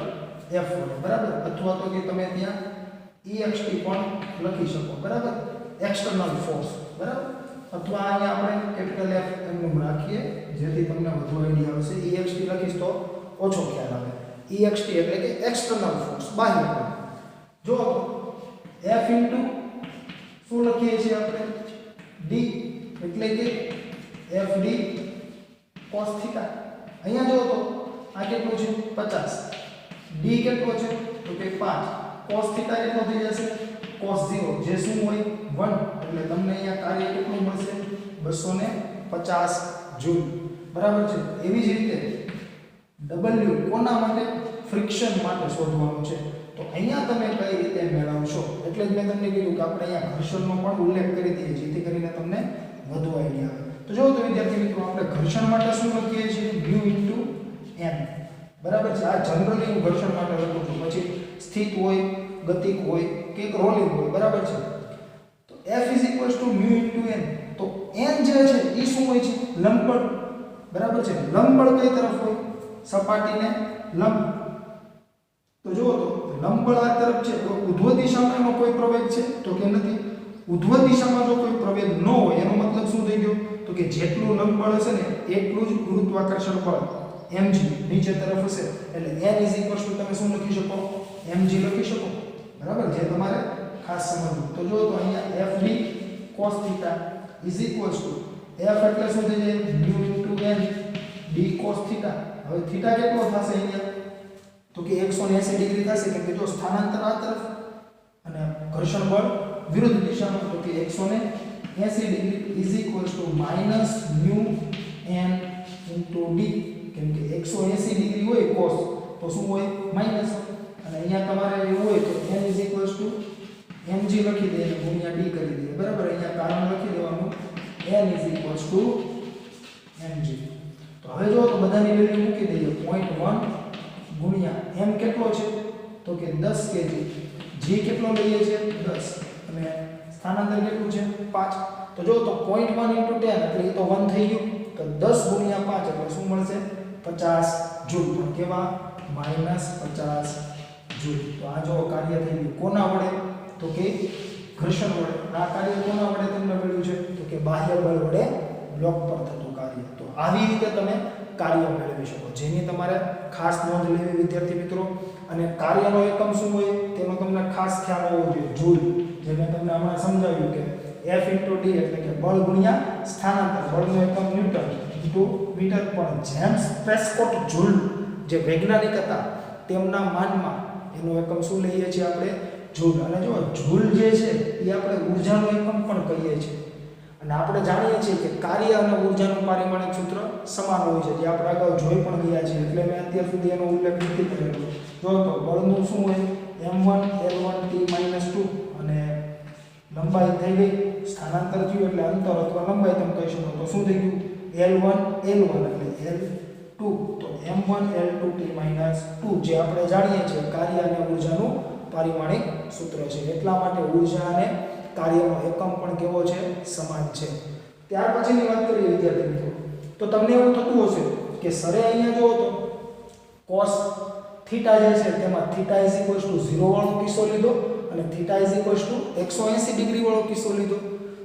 F વડે. બરાબર. અથવા તો કે તમે ત્યાં EXT પણ લખી શકો. બરાબર. External force. બરાબર. અથવા અહીંયા આપણે કેપિટલ F એમનું રાખીએ જેથી તમને વધુ આઈડિયા આવશે. EXT લખીશ તો ઓછો ખ્યાલ આવે. EXT એટલે કે એક્સટર્નલ ફોર્સ, બાહ્ય બળ. જો F ઇન્ટુ શું લખીએ છીએ આપણે? D એટલે કે FD cos θ. અહીંયા જો તો આ કેટલું છે? 50. D કેટલો છે? તો કે 5. cos θ કેટલો થઈ જશે? cos 0 જે શું હોય? 1. એટલે તમને અહીંયા કાર્ય કેટલું મળશે? 250 જૂલ. બરાબર છે. એવી જ રીતે W કોના માટે? ફ્રિક્શન માટે શોધવાનું છે. તો અહીંયા તમે કઈ રીતે મેળવશો? એટલે જ મેં તમને કીધું કે આપણે અહીંયા ઘર્ષણનો પણ ઉલ્લેખ કરી દઈએ જેથી કરીને તમને વધુ આઈડિયા આવે. તો જો તો વિદ્યાર્થી મિત્રો આપણે ઘર્ષણ માટે શું લખીએ છીએ? μ * n. બરાબર છે. આ જનરલી હું ઘર્ષણ માટે લખું છું. પછી સ્થિત હોય, ગતિક હોય કે રોલિંગ હોય. બરાબર છે. તો F = μ * n. તો n જે છે એ શું હોય છે? લંબબળ. બરાબર છે. લંબબળ કઈ તરફ હોય? સપાટીને લંબ. તો જુઓ તો લંબબળ આ તરફ છે તો ઉધ્વ દિશામાં એનો કોઈ પ્રવેગ છે? તો કે નથી. ઉધ્વ દિશામાં જો કોઈ પ્રવેગ ન હોય એનો મતલબ શું થઈ ગયો? તો કે જેટલું લંબબળ હશે ને એટલું જ ગુરુત્વાકર્ષણ બળ mg નીચે તરફ હશે. એટલે n = તમે શું લખી શકો? mg લખી શકો. બરાબર. જે તમારે ખાસ સમજવું. તો જો તો અહીંયા FD cos θ = F એટલે શું થઈ જાય? μ * n D cos θ. હવે થીટા કેટલો થશે અહીંયા તો કે 180 ડિગ્રી થશે કેમ કે જો સ્થાનાંતર આ તરફ અને ઘર્ષણ બળ વિરુદ્ધ દિશામાં તો કે 180 degree is equals two minus mu n into d કેમ કે 180 ડિગ્રી હોય cos તો શું હોય માઈનસ અને અહીંયા તમારે એવું હોય તો n is equals two mg લખી દઈએ અને ગુણ્યા d કરી દઈએ બરાબર અહીંયા કારણ લખી દેવાનું n is equals two mg તો હવે જો તો બધાની વેલ્યુ મૂકી દઈએ 0.1 ગુણ્યા m કેટલો છે તો કે 10 kg g કેટલો લઈએ છે 10 અને સ્થાનાંતર કેટલું છે 5 તો જો તો 0.1 * 10 એટલે એ તો 1 થઈ ગયું તો 10 ગુણ્યા 5 એટલે શું મળશે 50 જૂલ પણ કેવા -50 જૂલ તો આ જો કાર્ય થઈ ગયું કોના વડે તો કે ઘર્ષણ વડે આ કાર્ય કોના વડે તમને મળ્યું છે તો કે બાહ્ય બળ વડે બ્લોક પર થતું કાર્ય તો આવી રીતે તમે કાર્ય મેળવી શકો જેની તમારે ખાસ નોંધ લેવી વિદ્યાર્થી મિત્રો અને કાર્યનો એકમ શું હોય તેનો તમને ખાસ ખ્યાલ હોવો જોઈએ જૂલ જે મેં તમને હમણાં સમજાવ્યું કે F * d એટલે કે બળ ગુણ્યા સ્થાનાંતર બળનો એકમ ન્યૂટન * મીટર પણ જેમ્સ પ્રેસ્કોટ જૂલ જે વૈજ્ઞાનિક હતા તેમના માનમાં એનો એકમ શું લઈએ છીએ આપણે જૂલ અને જો જૂલ જે છે એ આપણે ઊર્જાનો એકમ પણ કહીએ છીએ અને આપણે જાણીએ છીએ કે કાર્ય અને ઊર્જાનું પારિમાણિક સૂત્ર સમાન હોય છે જે આપણે અગાઉ જોઈ પણ ગયા છીએ એટલે મેં અત્યાર સુધી એનો ઉલ્લેખ નથી કરેલો જો તો બળનું શું હોય m1 l1 t - 2 અને લંબાઈ થઈ ગઈ સ્થાનાંતર થયું એટલે અંતર અથવા લંબાઈ તમે કહી શકો તો શું થઈ ગયું l1 l1 એટલે l2 તો m1 l2 t - 2 જે આપણે જાણીએ છીએ કાર્ય અને ઊર્જાનું પારિમાણિક સૂત્ર છે એટલા માટે ઊર્જા અને કાર્યનો એકમ પણ કેવો છે સમાન છે ત્યાર પછીની વાત કરીએ વિદ્યાર્થી મિત્રો તો તમને એવું થતું હશે કે સરે અહીંયા જો તો cos થીટા જે છે તેમાં થીટા 0 વાળો કિસ્સો લીધો અને થીટા 180 ડિગ્રી વાળો કિસ્સો લીધો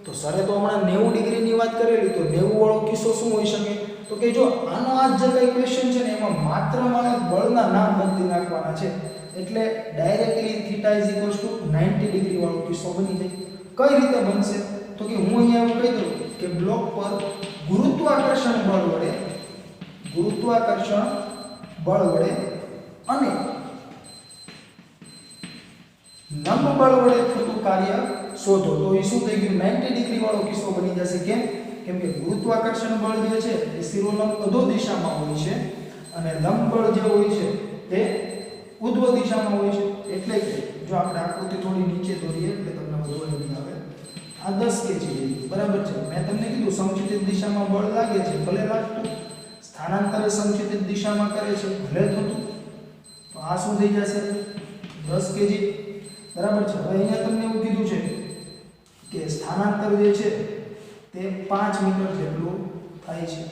તો સરે તો હમણાં 90 ડિગ્રીની વાત કરેલી તો 90 વાળો કિસ્સો શું હોઈ શકે તો કે જો આનો આ જે કઈ ક્વેશ્ચન છે ને એમાં માત્ર બળના નામ બદલી નાખવાના છે એટલે ડાયરેક્ટલી થીટા 90 ડિગ્રી વાળો કિસ્સો બની જાય કઈ રીતે બનશે તો કે હું અહીંયા એવું કહી દઉં કે બ્લોક પર ગુરુત્વાકર્ષણ બળ વડે અને લંબ બળ વડે થતું કાર્ય શોધો તો એ શું થઈ ગયું 90 ડિગ્રી વાળો કિસ્સો બની જશે કેમ કે ગુરુત્વાકર્ષણ બળ જે છે એ શિરોલંબ અધો દિશામાં હોય છે અને લંબ બળ જે હોય છે તે ઉધ્વ દિશામાં હોય છે એટલે કે જો આપણે આકૃતિ થોડી નીચે દોરીએ એટલે તમને વધુ આઈડિયા આવે આ 10 kg બરાબર છે મેં તમને કીધું સંચિતિત દિશામાં બળ લાગે છે ભલે લાગતું સ્થાનાંતરે સંચિતિત દિશામાં કરે છે ભલે થતું તો આ શું થઈ જશે 10 kg બરાબર છે હવે અહીંયા તમને એવું કીધું છે કે સ્થાનાંતર જે છે તે 5 મીટર જેટલું થાય છે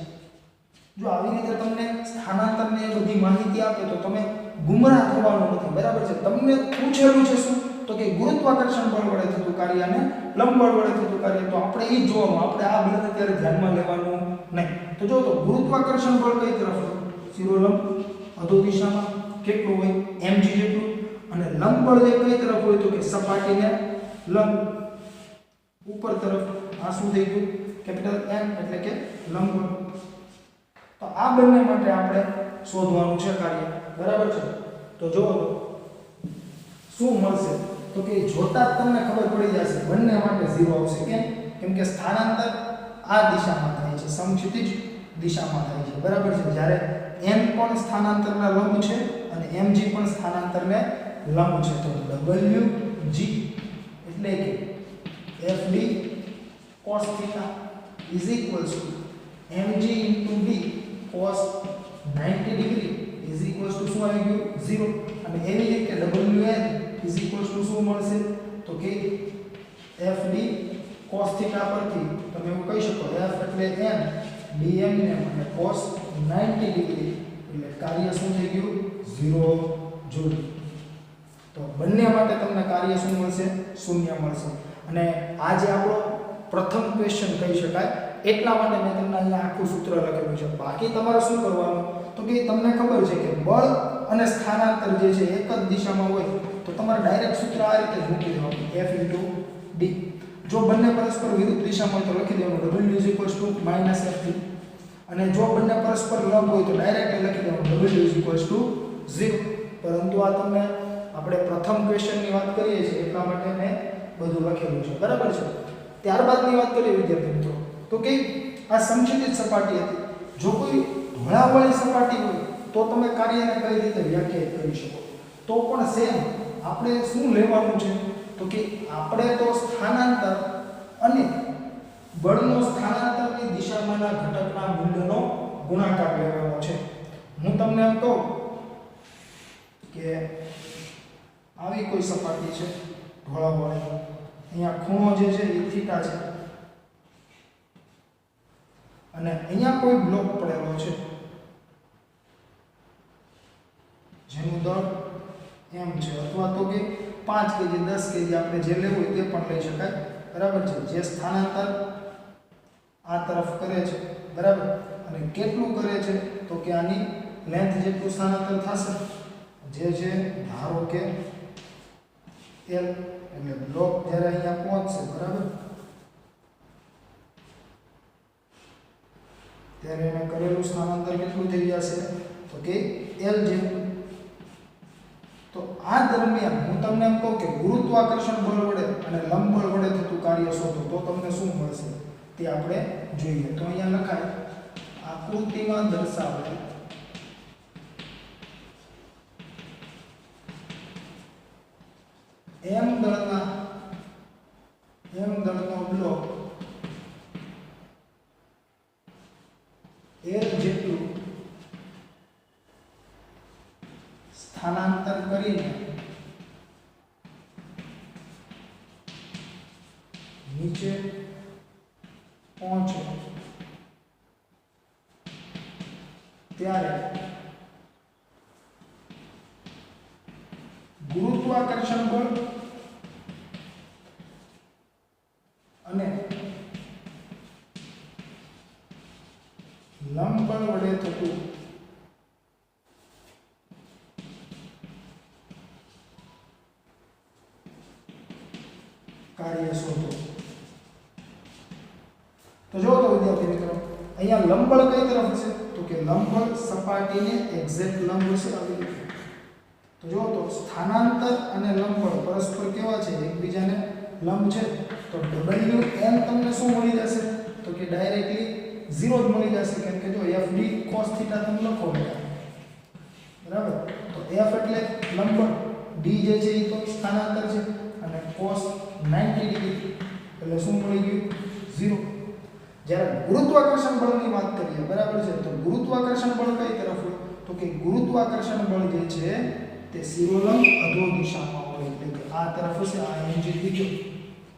જો આવી રીતે તમને સ્થાનાંતરની બધી માહિતી આપે તો તમે ગુમરાહ થવાનું નથી બરાબર છે તમને પૂછેલું છે શું તો કે ગુરુત્વાકર્ષણ બળ વડે થતું કાર્ય અને લંબ બળ વડે થતું કાર્ય તો આપણે એ જોવાનું આપણે આ બળને ત્યારે ધ્યાનમાં લેવાનું નહીં તો જો તો ગુરુત્વાકર્ષણ બળ કઈ તરફ શિરોલંબ અધો દિશામાં કેટલું હોય mg જેટલું અને લંબ બળ જે કઈ તરફ હોય તો કે સપાટીને લંબ ઉપર તરફ આ શું થઈ ગયું કેપિટલ M એટલે કે લંબ બળ તો આ બંને માટે આપણે શોધવાનું છે કાર્ય બરાબર છે તો જો શું મળશે તો કે જોતા જ તમને ખબર પડી જશે બંને માટે 0 આવશે કેમ કે સ્થાનાંતર આ દિશામાં થાય છે સમક્ષિતિજ દિશામાં થાય છે બરાબર છે જ્યારે n પણ સ્થાનાંતરના લંબ છે અને mg પણ સ્થાનાંતરને લંબ છે તો wg એટલે કે fd cos theta is equals to mg into d cos 90 degree is equals to શું આવી ગયું 0 અને એવી રીતે wn is equals to શું મળશે તો કે fd cos theta પરથી તમે એવું કહી શકો f એટલે n dm ને અને cos 90 ડિગ્રી એટલે કાર્ય શું થઈ ગયું 0 જૂલ તો બંને માટે તમને કાર્ય શું મળશે શૂન્ય મળશે અને આ જે આપણો પ્રથમ ક્વેશ્ચન કહી શકાય એટલા માટે મેં તમને અહીંયા આખું સૂત્ર લખેલું છે બાકી તમારે શું કરવાનું તો કે તમને ખબર છે કે બળ અને સ્થાનાંતર જે છે એક જ દિશામાં હોય તો તમારે ડાયરેક્ટ સૂત્ર આ રીતે જ મૂકી દેવાનું F * d જો બંને પરસ્પર વિરુદ્ધ દિશામાં હોય તો લખી દેવાનું W = -F અને જો બંને પરસ્પર લંબ હોય તો ડાયરેક્ટલી લખી દેવાનું w = 0. પરંતુ આ તમને આપણે પ્રથમ ક્વેશ્ચનની વાત કરીએ છીએ એટલા માટે મેં બધું લખેલું છે, બરાબર છે. ત્યારબાદની વાત કરીએ વિદ્યાર્થી મિત્રો તો કે આ સમક્ષિતિજ સપાટી હતી. જો કોઈ ઢોળાવવાળી સપાટી હોય તો તમે કાર્યને કઈ રીતે વ્યાખ્યાયિત કરી શકો? તો પણ સેમ આપણે શું લેવાનું છે તો કે આપણે તો સ્થાનાંતર અને બળનો સ્થાનાંતરની દિશામાંના ઘટકના મૂલ્યનો ગુણાકાર લેવાનો છે. હું તમને એમ કહું કે આવી કોઈ સપાટી છે ઢોળાવવાળી, અહીંયા ખૂણો જે છે એ થીટા છે અને અહીંયા કોઈ બ્લોક પડેલો છે જેનું દળ m છે, અથવા તો કે 5 kg 10 kg આપણે જે લેવું હોય તે પણ લઈ શકાય, બરાબર છે. જે સ્થાનાંતર આ તરફ કરે છે, બરાબર, અને કેટલું કરે છે તો કે આની લેન્થ જેટલું સ્થાનાંતર થશે, જે છે ધારો કે l, એટલે બ્લોક જ્યારે અહીંયા પહોંચશે, બરાબર, ત્યારે એને કરેલું સ્થાનાંતર કેટલું થઈ જશે તો કે l જેટલું. તો આ દરમિયાન હું તમને એમ કહું કે ગુરુત્વાકર્ષણ બળ વડે અને લંબ બળ વડે થતું કાર્ય શોધો તો તમને શું મળશે તે આપણે જોઈએ. તો અહીંયા લખાય આકૃતિમાં દર્શાવેલ m દળનો બ્લોક l જેટલું સ્થાનાંતર કરીને નીચે પહોંચે ત્યારે ગુરુત્વાકર્ષણ બળ અને લંબ બળ વડે થતું કાર્ય શોધો. તો જો તો વિદ્યાર્થી મિત્રો અહીંયા લંબ બળ કઈ તરફ હશે તો કે લંબ બળ સપાટીને એક્ઝેક્ટ લંબ હશે આવી રીતે. તો જો તો સ્થાનાંતર અને લંબ બળ પરસ્પર કેવા છે? એકબીજાને લંબ છે. તો Wn તમને શું મળી જશે તો કે ડાયરેક્ટલી 0 જ મળી જશે, કેમ કે જો fd cos θ તમે લખો, બરાબર. તો f એટલે લંબ બળ, d જે છે એ તો સ્થાનાંતર છે અને cos 90 ડિગ્રી એટલે શું મળી ગયું 0. જ્યારે ગુરુત્વાકર્ષણ બળની વાત કરીએ, બરાબર છે, તો ગુરુત્વાકર્ષણ બળ કઈ તરફ હોય તો કે ગુરુત્વાકર્ષણ બળ જે છે તે શિરોલંબ અધો દિશામાં હોય, એટલે કે આ તરફ હશે. આ mg ત્રીજો,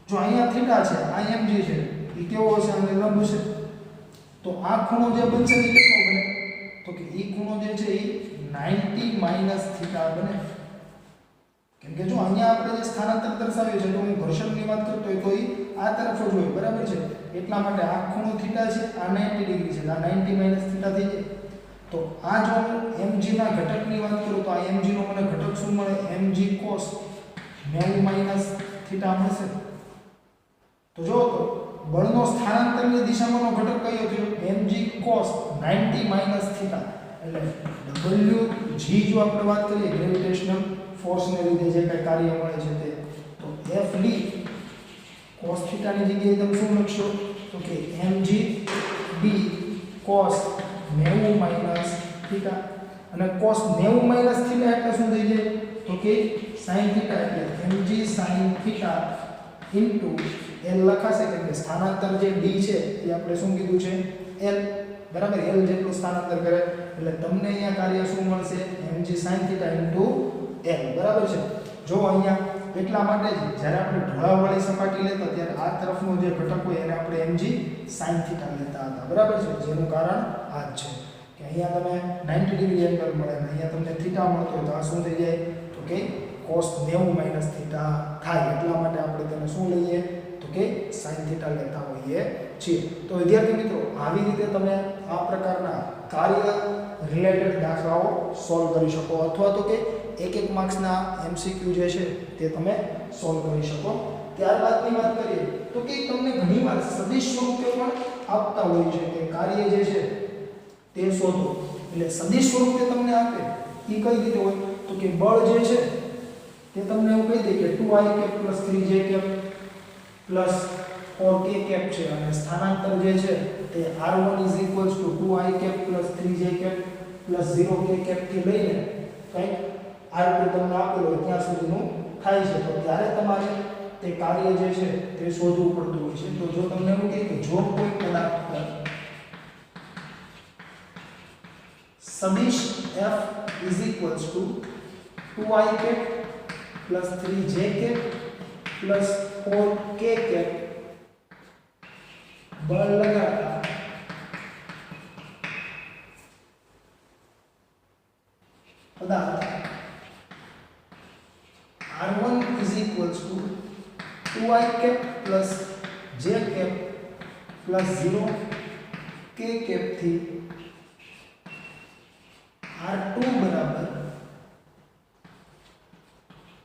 જો અહીંયા થીટા છે, આ mg છે, એ કેવો હશે? આને લંબ છે. તો આ ખૂણો જે બનશે એ કેટલો બને તો કે એ ખૂણો જે છે એ 90 - θ બને. કેમ કે જો અહીંયા આપણે જે સ્થાનાંતર દર્શાવ્યું છે તો હું ઘર્ષણની વાત કરતો હોય તો એ આ તરફ જ હોય, બરાબર છે. એટલા માટે આ ખૂણો થીટા છે, આ 90 ડિગ્રી છે, આ 90 - θ થઈ જાય. તો આ જો હું mg ના ઘટકની વાત કરું તો આ mg નો મને ઘટક શું મળે? mg cos 90 - θ મળશે. તો જો તો બળનો સ્થાનાંતરની દિશામાંનો ઘટક કયો થયો? mg cos 90 - θ. એટલે wg જો આપણે વાત કરીએ ગ્રેવિટેશનલ ફોર્સને લીધે જે કઈ કાર્ય મળે છે તે, તો fd cos θ ની જગ્યાએ તમે શું લખશો તો કે mg b cos 90 - θ. અને cos 90 - θ એટલે શું થઈ જાય તો કે sin θ, એટલે mg sin θ ઇન્ટુ l લખાશે, કેમ કે સ્થાનાંતર જે d છે એ આપણે શું કીધું છે l, બરાબર. l જેટલું સ્થાનાંતર કરે એટલે તમને અહીંયા કાર્ય શું મળશે? mg sin θ ઇન્ટુ l, બરાબર છે. જો અહીંયા એટલા માટે જ જ્યારે આપણે ઢોળાવવાળી સપાટી લેતા ત્યારે આ તરફનો જે ઘટક હોય એને આપણે mg sin θ લેતા હતા, બરાબર છે. જેનું કારણ આ જ છે કે અહીંયા તમે 90 ડિગ્રી એંગલ મળે અને અહીંયા તમને થીટા મળતો હોય તો આ શું થઈ જાય તો કે cos 90 - θ થાય. એટલા માટે આપણે તેને શું લઈએ તો કે sin θ લેતા હોઈએ છીએ. તો વિદ્યાર્થી મિત્રો આવી રીતે તમે આ પ્રકારના કાર્ય રિલેટેડ દાખલાઓ સોલ્વ કરી શકો, અથવા તો કે એક માર્ક્સના MCQ જે છે તે તમે સોલ્વ કરી શકો. ત્યારબાદની વાત કરીએ તો કે તમને ઘણીવાર સદિશ સ્વરૂપે પણ આપતા હોય છે કે કાર્ય જે છે તે શોધો. એટલે સદિશ સ્વરૂપે તમને આપે એ કઈ રીતે હોય તો કે બળ જે છે તે તમને એવું કહી દે કે 2i cap 3j cap 4k cap છે અને સ્થાનાંતર જે છે તે r1 2i cap 3j cap 0k cap થી લઈને કંઈક r2 તમને આપેલો હોય ત્યાં સુધીનું થાય છે. તો ત્યારે તમારે તે કાર્ય જે છે તે શોધવું પડતું હોય છે. તો જો તમને એવું કહે કે જો કોઈ પદાર્થ પર સદિશ f is equals to 2i cap plus 3j cap plus 4k cap બળ લગાડતા પદાર્થ r1 is equals to 2i cap plus j cap plus 0k cap થી r2 बराबर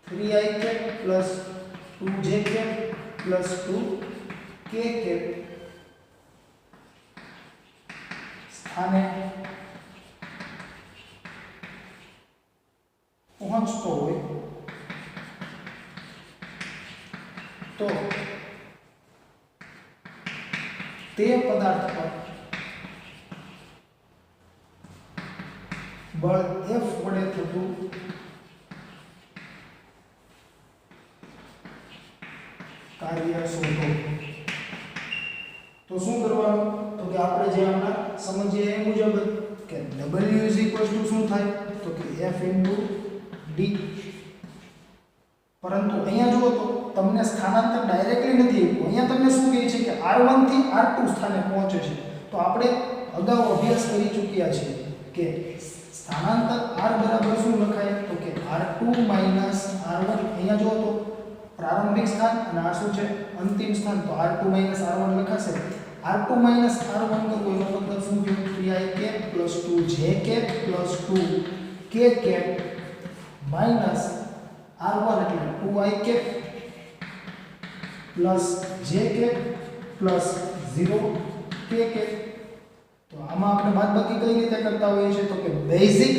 3i cap plus 2j cap plus 2k cap સ્થાને પહોંચતો હોય તો તે પદાર્થ પર બળ F વડે થતું કાર્ય શોધો. તો શું કરવાનું તો કે આપણે જે હમણાં સમજીએ એ મુજબ કે W શું થાય તો કે F d. પરંતુ અહીંયા જુઓ તો તમને સ્થાનાંતર ડાયરેક્ટલી નથી આપ્યું. અહીંયા તમને શું કહે છે કે r1 થી r2 સ્થાને પહોંચે છે. તો આપણે અગાઉ અભ્યાસ કરી ચૂક્યા છીએ કે સ્થાનાંતર r બરાબર શું લખાય તો કે r2 - r1. અહીંયા જો તો પ્રારંભિક સ્થાન અને આ શું છે અંતિમ સ્થાન. તો r2 - r1 લખાશે. r2 - r1 કરવું એનો મતલબ શું થયું 3i cap plus 2j cap plus 2k cap minus r1 એટલે 2i cap plus j cap plus 0k cap. તો આમાં આપણે બાદબાકી કઈ રીતે કરતા હોઈએ છીએ તો કે બેઝિક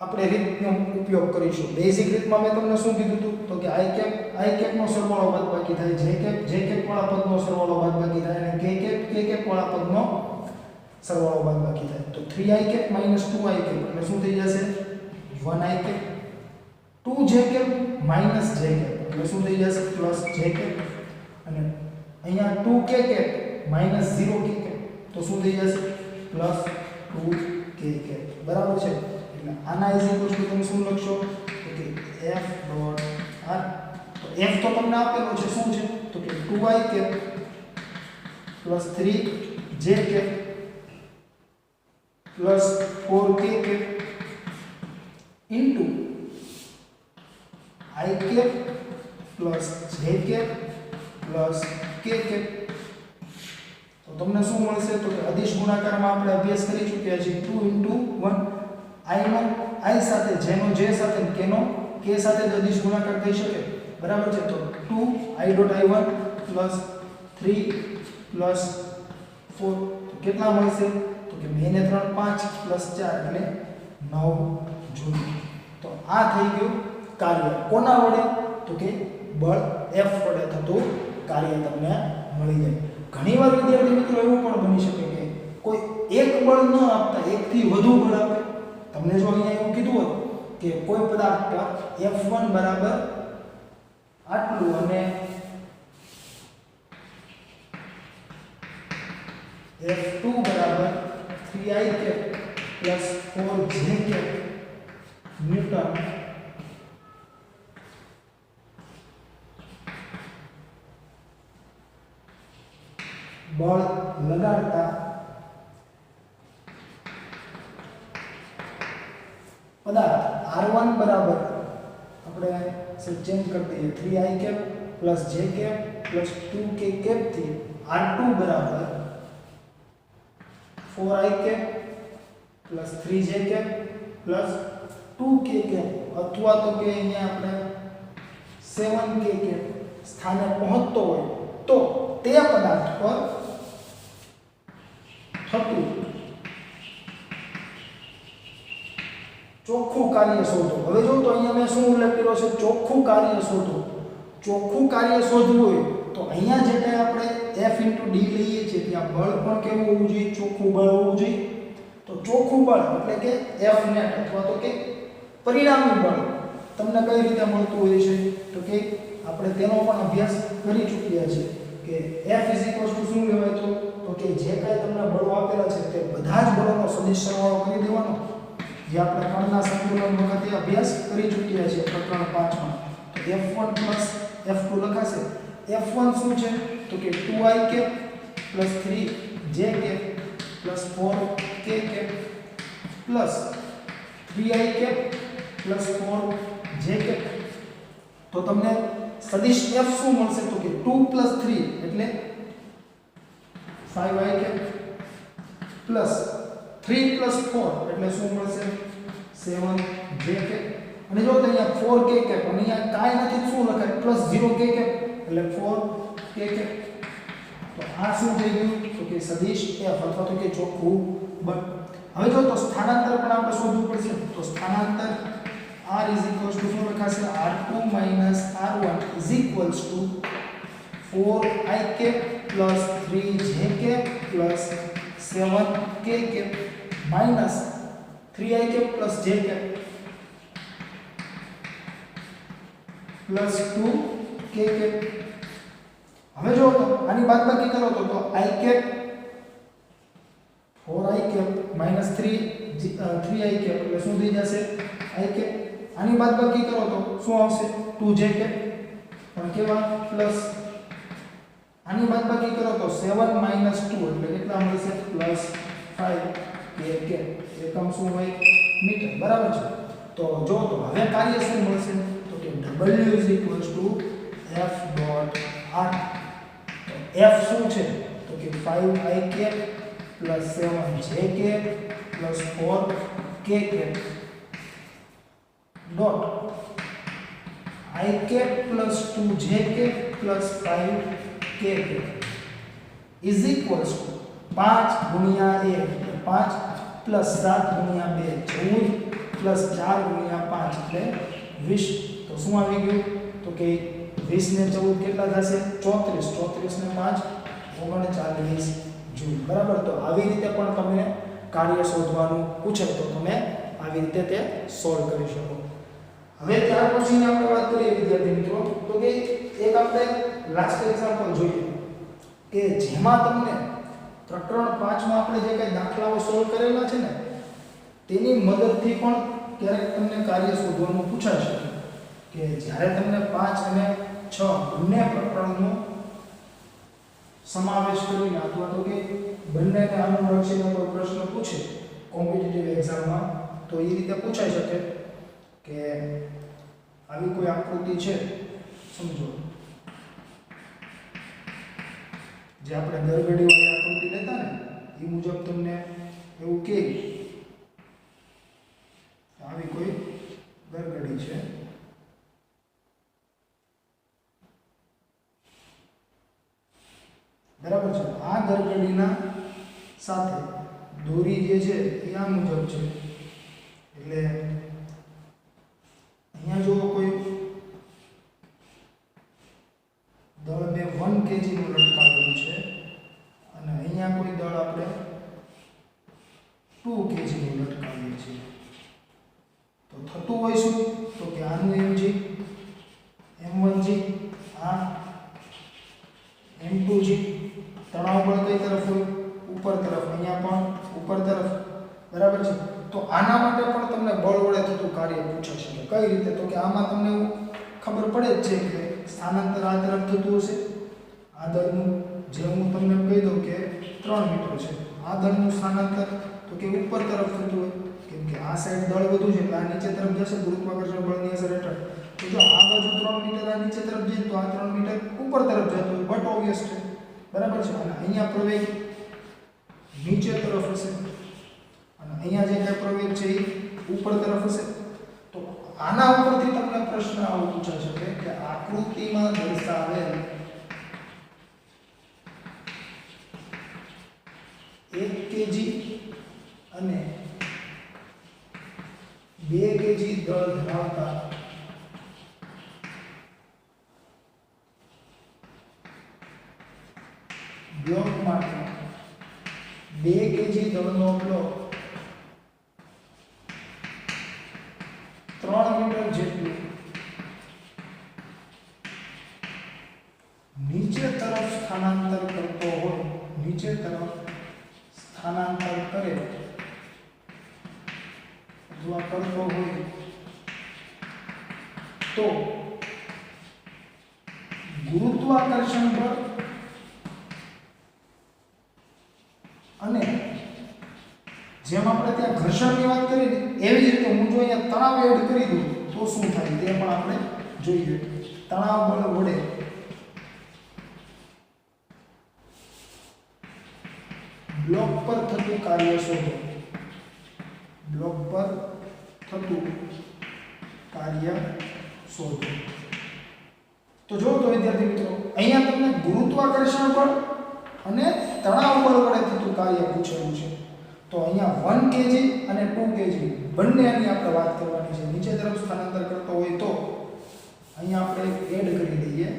આપણે રીતનો ઉપયોગ કરીશું. બેઝિક રીતમાં મેં તમને શું કીધું હતું તો કે i cap નો સરવાળો બાદબાકી થાય, j cap વાળા પદનો સરવાળો બાદબાકી થાય અને k cap વાળા પદનો સરવાળો બાદબાકી થાય. તો 3i cap minus 2i cap એટલે શું થઈ જશે 1i cap. 2j cap minus j cap એટલે શું થઈ જશે plus j cap અને અહીંયા 2k cap minus 0k cap તો શું થઈ જશે પ્લસ 2k cap. બરાબર છે. એટલે આના ઇઝ ઇક્વલ ટુ તમે શું લખશો તો કે f ડોટ r. તો f તો તમને આપેલો છે શું છે તો કે 2i cap plus 3j cap plus 4k cap into i cap plus j cap plus k cap. તો તમને શું મળશે તો કે અદિશ ગુણાકારમાં આપણે અભ્યાસ કરી ચૂક્યા છીએ 2 * 1 i નો i સાથે j નો j સાથે k નો k સાથે જ અદિશ ગુણાકાર થઈ શકે. બરાબર છે. તો 2i.i1 plus 3 plus 4 તો કેટલા મળશે તો કે 2 ને 3 5 plus 4 એટલે 9 જૂલ. તો આ થઈ ગયું કાર્ય કોના વડે તો કે બળ F વડે થતું કાર્ય તમને મળી જાય. ઘણીવાર વિદ્યાર્થી મિત્રો એવું પણ બની શકે કે કોઈ એક બળ ન આપતા એકથી વધુ બળ આપે. તમને જો અહીંયા એવું કીધું હોત કે કોઈ પદાર્થ પર F1 બરાબર આટલું અને F2 બરાબર 3i cap plus 4j cap newton બળ લગાડતા પદાર્થ r1 બરાબર આપણે ચેન્જ કરી દઈએ 3i cap plus j cap plus 2k cap થી r2 બરાબર 4i cap plus 3j cap plus 2k cap અથવા તો કે અહીંયા આપણે 7k cap સ્થાને પહોંચતો હોય તો તે પદાર્થ પર થતું ચોખ્ખું કાર્ય શોધો. હવે જો તો અહીંયા મેં શું ઉલ્લેખ કર્યો છે? ચોખ્ખું કાર્ય શોધો. ચોખ્ખું કાર્ય શોધવું હોય તો અહીંયા જે કાંઈ આપણે F * d લઈએ છીએ ત્યાં બળ પણ કેવું હોવું જોઈએ? ચોખ્ખું બળ હોવું જોઈએ. તો ચોખ્ખું બળ એટલે કે F net અથવા તો કે પરિણામી બળ તમને કઈ રીતે મળતું હોય છે? તો કે આપણે તેનો પણ અભ્યાસ કરી ચૂક્યા છે કે F શું લેવાય તો કે જે કાંઈ તમને બળો આપેલા છે તે બધા જ બળોનો સદિશ સરવાળો કરી દેવાનો, જે આપણે કણના સંતુલન વખતે અભ્યાસ કરી ચૂક્યા છે પ્રકરણ 5 માં. તો F1 + F2 લખાશે. F1 શું છે? તો કે 2i + 3j + 4k + 3i + 4j. તો તમને સદિશ F શું મળશે? તો કે 2 + 3 એટલે 5i + 3 + 4 એટલે શું મળશે? 7j. અને જો અહીંયા 4k અને અહીંયા કાંઈ નથી શું લખાય? +0k એટલે 4k. તો આ શું થઈ ગયું? તો કે સદિશ F અથવા તો કે ચોખ્ખું બળ. હવે જો તો સ્થાનાંતર પણ આપણે શોધવું પડશે. તો સ્થાનાંતર R = શું લખાશે? R2 - R1 = 4i + 3j + 7k - 3i + j + 2k. હવે જો આની બાદબાકી કરો તો i 4i - 3i એટલે શું થઈ જશે? i. આની બાદબાકી કરો તો શું આવશે? 2j પણ કેવા પ્લસ. આની બાદબાકી કરો તો 7 - 2 એટલે કેટલા મળશે? +5k. એકમ શું હોય? મીટર. બરાબર છે. તો જો તો હવે કાર્ય શું મળશે? તો કે W = F.R. F શું છે? તો કે 5i + 7j + 4k dot i + 2j + 5k is equals two 5 × 1 એટલે 5 + 7 × 2 14 + 4 × 5 એટલે 20. તો શું આવી ગયું? તો કે 20 ને 14 કેટલા થશે? 34. 34 ને 5 39 જૂલ. બરાબર. તો આવી રીતે પણ તમને કાર્ય શોધવાનું પૂછે તો તમે આવી રીતે તે સોલ્વ કરી શકો. હવે ત્યાર પછીની આપણે વાત કરીએ વિદ્યાર્થી મિત્રો તો કે એક આપણે લાસ્ટ એક્ઝામ્પલ જોઈએ કે જેમાં તમને પ્રકરણ 5 માં આપણે જે કંઈ દાખલાઓ સોલ્વ કરેલા છે ને તેની મદદથી પણ ક્યારેક તમને કાર્ય શોધવાનું પૂછાશે કે જ્યારે તમને 5 અને 6 બંને પ્રકરણનો સમાવેશ કરીને અથવા તો કે બંનેને અનુલક્ષીને કોઈ પ્રશ્ન પૂછે કોમ્પિટિટિવ એક્ઝામમાં તો એ રીતે પૂછાઈ શકે કે આવી કોઈ આકૃતિ છે સમજો જે આપણે દરગડીવાળી આકૃતિ લેતા ને એ મુજબ તમને એવું કે આવી કોઈ દરગડી છે બરાબર છે. આ દરગડીના સાથે દોરી જે છે એ આ મુજબ છે એટલે અહીંયા જો કોઈ દળ બે 1 kg નું લટકાવેલું છે અને અહીંયા કોઈ દળ આપણે 2 kg નું લટકાવીએ છીએ તો થતું હોય શું તો કે આનું mg m1g આ m2g તણાવ બળ કઈ તરફ હોય ઉપર તરફ અહીંયા પણ ઉપર તરફ બરાબર છે. તો આના માટે પણ તમને બળ વડે થતું કાર્ય પૂછાશે કે કઈ રીતે તો કે આમાં તમને ખબર પડે જ છે કે સ્થાનાંતર આ તરફ થતું હશે આ દળનું જે હું તમને કહી દઉં કે 3 મીટર છે આ દળનું સ્થાનાંતર તો કે ઉપર તરફ થતું હોય કેમ કે આ સાઈડ દળ વધુ છે એટલે આ નીચે તરફ જશે ગુરુત્વાકર્ષણ બળની અસર હેઠળ. તો જો આ બાજુ 3 મીટર આ નીચે તરફ જાય તો આ 3 મીટર ઉપર તરફ જતું હોય બટ ઓબ્વિયસ છે બરાબર છે. અને અહીંયા પ્રવેગ નીચે તરફ હશે અને અહીંયા જે કાંઈ પ્રવેગ છે એ ઉપર તરફ હશે. તો આના ઉપરથી તમને પ્રશ્ન આવો પૂછાઈ શકે કે આકૃતિમાં દર્શાવેલ 1 kg અને 2 દળ ધરાવતા બ્લોક માટે 2 કેજી દળનો બ્લોક 3 મીટર જેટલું નીચે તરફ સ્થાનાંતર કરતો હોય, નીચે તરફ સ્થાનાંતર કરે અથવા કરતો હોય તો ગુરુત્વાકર્ષણ બળ અને જેમ આપણે ત્યાં ઘર્ષણની વાત કરી ને એવી જ રીતે હું જો અહીંયા તણાવ એડ કરી દઉં તો શું થાય તે પણ આપણે જોઈએ. તણાવ બળ વડે બ્લોક પર થતું કાર્ય શોધો. બ્લોક પર થતું કાર્ય શોધો. તો જો તો વિદ્યાર્થી મિત્રો અહીંયા તમને ગુરુત્વાકર્ષણ બળ અને તણાવ બળ વડે થતું કાર્ય પૂછેલું છે. તો અહીંયા 1 કેજી અને 2 કેજી બંનેની આપણે વાત કરવાની છે. નીચે તરફ સ્થાનાંતર કરતો હોય તો અહીંયા આપણે એડ કરી દઈએ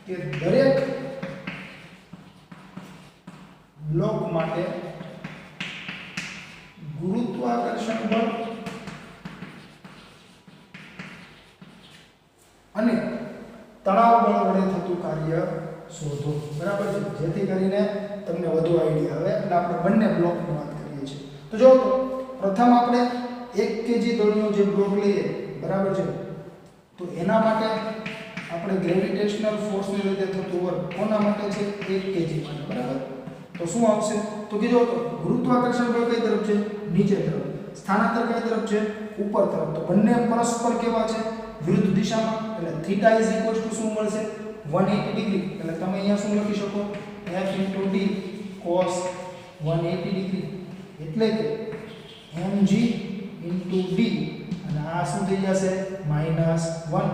કે દરેક બ્લોક માટે ગુરુત્વાકર્ષણ બળ અને તણાવ બળ વડે થતું કાર્ય શોધો. બરાબર છે, જેથી કરીને તમને વધુ આઈડિયા આવે. એટલે આપણે બંને બ્લોકની વાત કરીએ છીએ. તો જો પ્રથમ આપણે 1 કેજી દળનો જે બ્લોક લઈએ, બરાબર છે, તો એના માટે આપણે ગ્રેવિટેશનલ ફોર્સને લીધે થતું વર્ક કોના માટે છે? 1 કેજી માટે. બરાબર, તો શું આવશે? તો કીધો તો ગુરુત્વાકર્ષણ બળ કઈ તરફ છે? નીચે તરફ. સ્થાનાંતર કઈ તરફ છે? ઉપર તરફ. તો બંને પરસ્પર કેવા છે? વિરુદ્ધ દિશામાં. એટલે થીટા ઇઝ ઇક્વલ ટુ શું મળશે? 180 ડિગ્રી. એટલે તમે અહીંયા શું લખી શકો? f * d cos 180 degree. એટલે કે mg * d અને આ શું થઈ જશે? -1.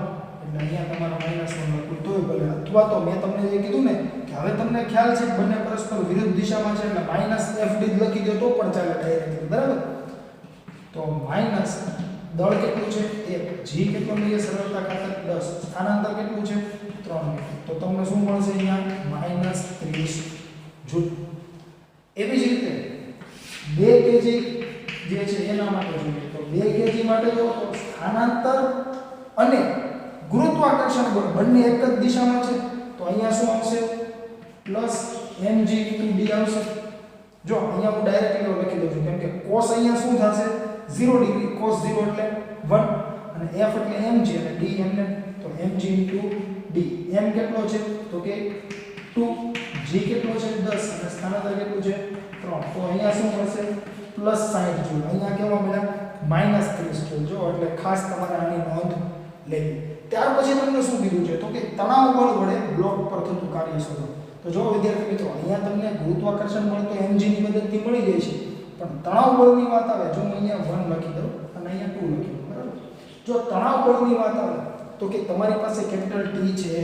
એટલે અહીંયા તમારો -1 લખું તોય ભલે. અથવા તો મેં તમને જે કીધું ને કે હવે તમને ખ્યાલ છે કે બંને પરસ્પર વિરુદ્ધ દિશામાં છે એટલે -fd લખી દો તો પણ ચાલે ડાયરેક્ટલી. બરાબર, તો માઈનસ દળ કેટલું છે? 1. g કેટલો લઈએ સરળતા ખાતર? 10. સ્થાનાંતર કેટલું છે? 3 મીટર. તો તમને શું મળશે અહીંયા? -30 જૂલ. એવી જ રીતે 2 કેજી જે છે એના માટે જોઈએ તો 2 કેજી માટે જો તો સ્થાનાંતર અને ગુરુત્વાકર્ષણ બળ બંને એક જ દિશામાં છે. તો અહીંયા શું આવશે? +mg * d આવશે. જો અહીંયા હું ડાયરેક્ટલી લખી દઉં છું કેમ કે cos અહીંયા શું થશે? 0 ડિગ્રી. cos 0 એટલે 1 અને f એટલે mg અને d એમને. તો mg * d. m કેટલો છે? તો કે 2. g કેટલો છે? 10 અને સ્થાનાંતર કેટલું છે? 3. તો અહીંયા શું મળશે? +60 જૂલ. અહીંયા કેવા મળ્યા? -30 જૂલ. જો એટલે ખાસ તમારે આની નોંધ લેવી. ત્યાર પછી તમને શું કીધું છે? તો કે તણાવ બળ વડે બ્લોક પર થતું કાર્ય શોધો. તો જો વિદ્યાર્થી મિત્રો અહીંયા તમને ગુરુત્વાકર્ષણ બળ તો mg ની મદદથી મળી જાય છે, પણ તણાવ બળની વાત આવે જો હું અહીંયા 1 લખી દઉં અને અહીંયા 2 લખી દઉં. બરાબર, જો તણાવ બળની વાત આવે તો કે તમારી પાસે કેપિટલ T છે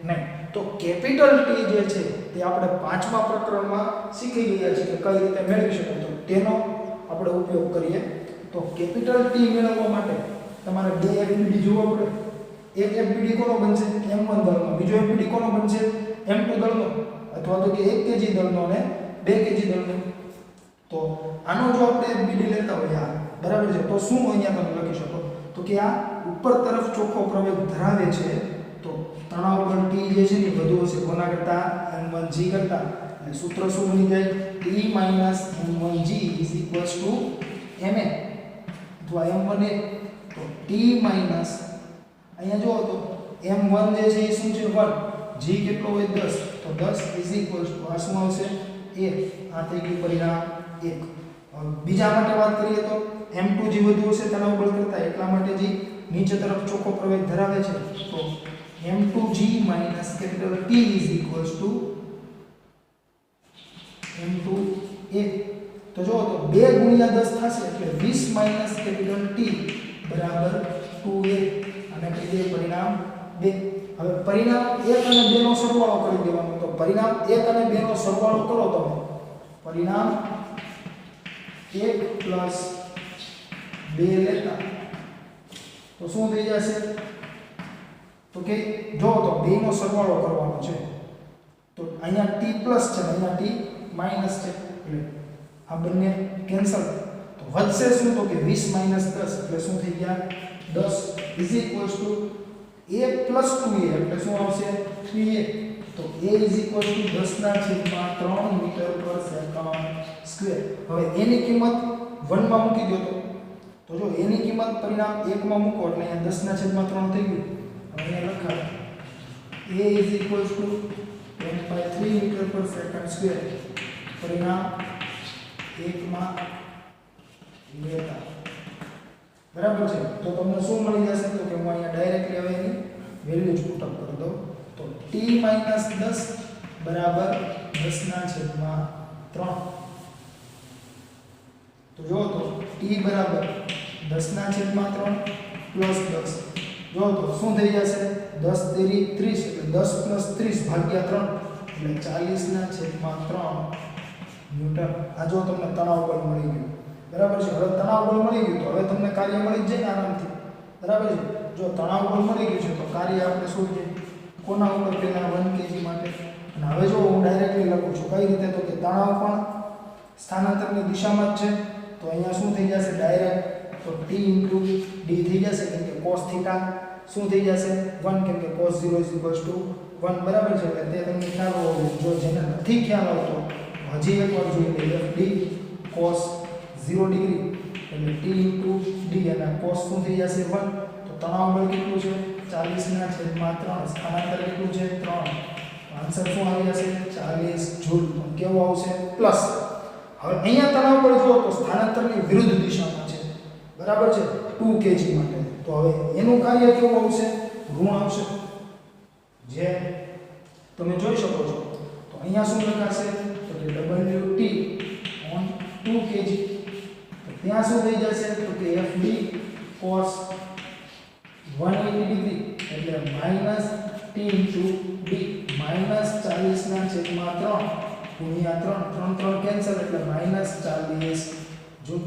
નહીં. તો કેપિટલ T જે છે તે આપણે 5મા પ્રકરણમાં શીખી ગયા છે કે કઈ રીતે મેળવી શકાય. તો તેનો આપણે ઉપયોગ કરીએ. તો કેપિટલ T મેળવવા માટે તમારે 2 FBD જોવા પડે. એક FBD કોનો બનશે? M1 દળનો. બીજો FBD કોનો બનશે? M2 દળનો. અથવા તો કે 1 કેજી દળનો અને 2 કેજી દળનો. તો આનો જો આપણે FBD લેતા હોય બરાબર છે, તો શું અહીંયા તમે લખી શકો? તો કે આ ઉપર તરફ ચોખ્ખો પ્રવેગ ધરાવે છે તો તણાવ બળ T જે છે ને વધુ હશે કોના કરતા? m1g કરતા. એટલે સૂત્ર શું બની જાય? T - m1g = ma અથવા m1a. તો T માઈનસ અહીંયા જો તો m1 જે છે એ શું છે? 1. g કેટલો હોય? 10. તો 10 = આ શું આવશે? 1. આ થઈ ગયું પરિણામ 1. બીજા માટે વાત કરીએ તો m2g વધુ હશે તણાવ બળ કરતા, એટલા માટે g નીચે તરફ ચોખ્ખો પ્રવેગ ધરાવે છે. તો m2g - T = m2a. તો જો તો 2 × 10 થશે એટલે 20 - T બરાબર 2a અને તે પરિણામ 2. હવે પરિણામ 1 અને 2 નો સરવાળો કરી દેવાનો. તો પરિણામ 1 અને 2 નો સરવાળો કરો તમે. પરિણામ 1 + 2 લેતા તો શું થઈ જશે તો કે જો તો બેનો સરવાળો કરવાનો છે તો અહીંયા t પ્લસ છે અહીંયા t માઈનસ છે એટલે આ બંને કેન્સલ તો વધશે શું તો કે 20 માઈનસ 10 એટલે શું થઈ ગયા 10 is equals two a plus 2a એટલે શું આવશે 3a તો a ઇઝ ઇક્વલ્સ ટુ 10 ના છેદમાં 3 મીટર પર સેકન્ડ સ્ક્વેર હવે a ની કિંમત 1 માં મૂકી દો તો જો a ની કિંમત પરિણામ 1 માં મૂકો એટલે અહીંયા 10 ના છેદમાં 3 થઈ ગયું હવે અહીંયા લખાય a is equals to 10/3 metre per second square પરિણામ 1 માં લેતા બરાબર છે તો તમને શું મળી જશે તો કે હું અહીંયા ડાયરેક્ટલી હવે એની વેલ્યુ જ પુટ અપ કરી દઉં તો t - 10 બરાબર 10 ના છેદમાં 3 તો જો તો t બરાબર 10 ના છેદમાં 3 પ્લસ 10 જો તો શું થઈ જશે 10 તેરી 30 એટલે 10 + 30 ભાગ્યા 3 એટલે 40 ના છેદમાં 3 ન્યૂટન આ જો તમને તણાવ બળ મળી ગયું બરાબર છે હવે તણાવ બળ મળી ગયું તો હવે તમને કાર્ય મળી જ જાય ને આરામથી બરાબર છે જો તણાવ બળ મળી ગયું છે તો કાર્ય આપણે શોધીએ કોના ઉપર પહેલા 1 kg માટે અને હવે જો હું ડાયરેક્ટલી લખું છું કઈ રીતે તો કે તણાવ પણ સ્થાનાંતરની દિશામાં જ છે તો અહીંયા શું થઈ જશે ડાયરેક્ટ તો t * d થઈ જશે કેમ કે cos θ શું થઈ જશે 1 કેમ કે cos 0 = 1 બરાબર છે એટલે તે તમને ખ્યાલ હોવો જોઈએ જો જેને નથી ખ્યાલ આવતો હજી એકવાર જોઈ લઈએ f d cos 0 ડિગ્રી એટલે t * d અને cos શું થઈ જશે 1 તો તણાવ બળ કેટલું છે 40 ના છેદમાં 3 સ્થાનાંતર કેટલું છે 3 આન્સર શું આવી જશે 40 જૂલ કેવું આવશે પ્લસ હવે અહીંયા તણાવ બળ જો તો સ્થાનાંતરની વિરુદ્ધ દિશામાં છે બરાબર છે 2 kg માટે તો હવે એનું કાર્ય કેવું આવશે ઋણ આવશે જે તમે જોઈ શકો છો તો અહીંયા શું લખાશે તો કે wt on 2 kg તો ત્યાં શું થઈ જશે તો કે fd cos 180 ડિગ્રી એટલે -t * d -40 ના છેદમાં 3 ગુણ્યા 3 3 3 કેન્સલ એટલે -40 જૂલ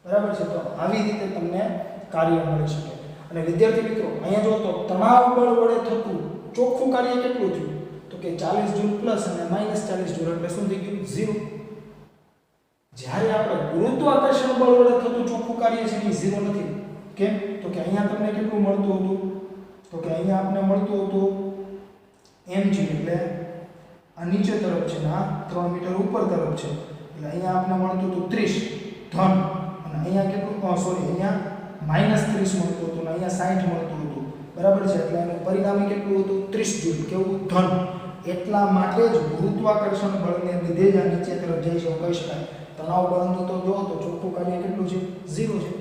બરાબર છે તો આવી રીતે તમને કાર્ય મળી શકે અને વિદ્યાર્થી મિત્રો અહીંયા જો તો તણાવ બળ વડે થતું ચોખ્ખું કાર્ય કેટલું થયું તો કે 40 જૂલ પ્લસ અને -40 જૂલ એટલે શું થઈ ગયું 0 જ્યારે આપણે ગુરુત્વાકર્ષણ બળ વડે થતું ચોખ્ખું કાર્ય છે એ 0 નથી કેમ તો કે અહીંયા તમને કેટલું મળતું હતું તો કે અહીંયા આપણે મળતું હતું mg એટલે આ નીચે તરફ છે ને આ 3 મીટર ઉપર તરફ છે એટલે અહીંયા આપણે મળતું હતું 30 ધન અને અહીંયા કેટલું સોરી અહીંયા -30 મળતું હતું અને અહીંયા 60 મળતું હતું બરાબર છે એટલે એનું પરિણામી કેટલું હતું 30 જૂલ કેવું ધન એટલા માટે જ ગુરુત્વાકર્ષણ બળને લીધે જ આ નીચે તરફ જાય છે એવું કહી શકાય તણાવ બળનું તો જો તો ચોખ્ખું કાર્ય કેટલું છે 0 છે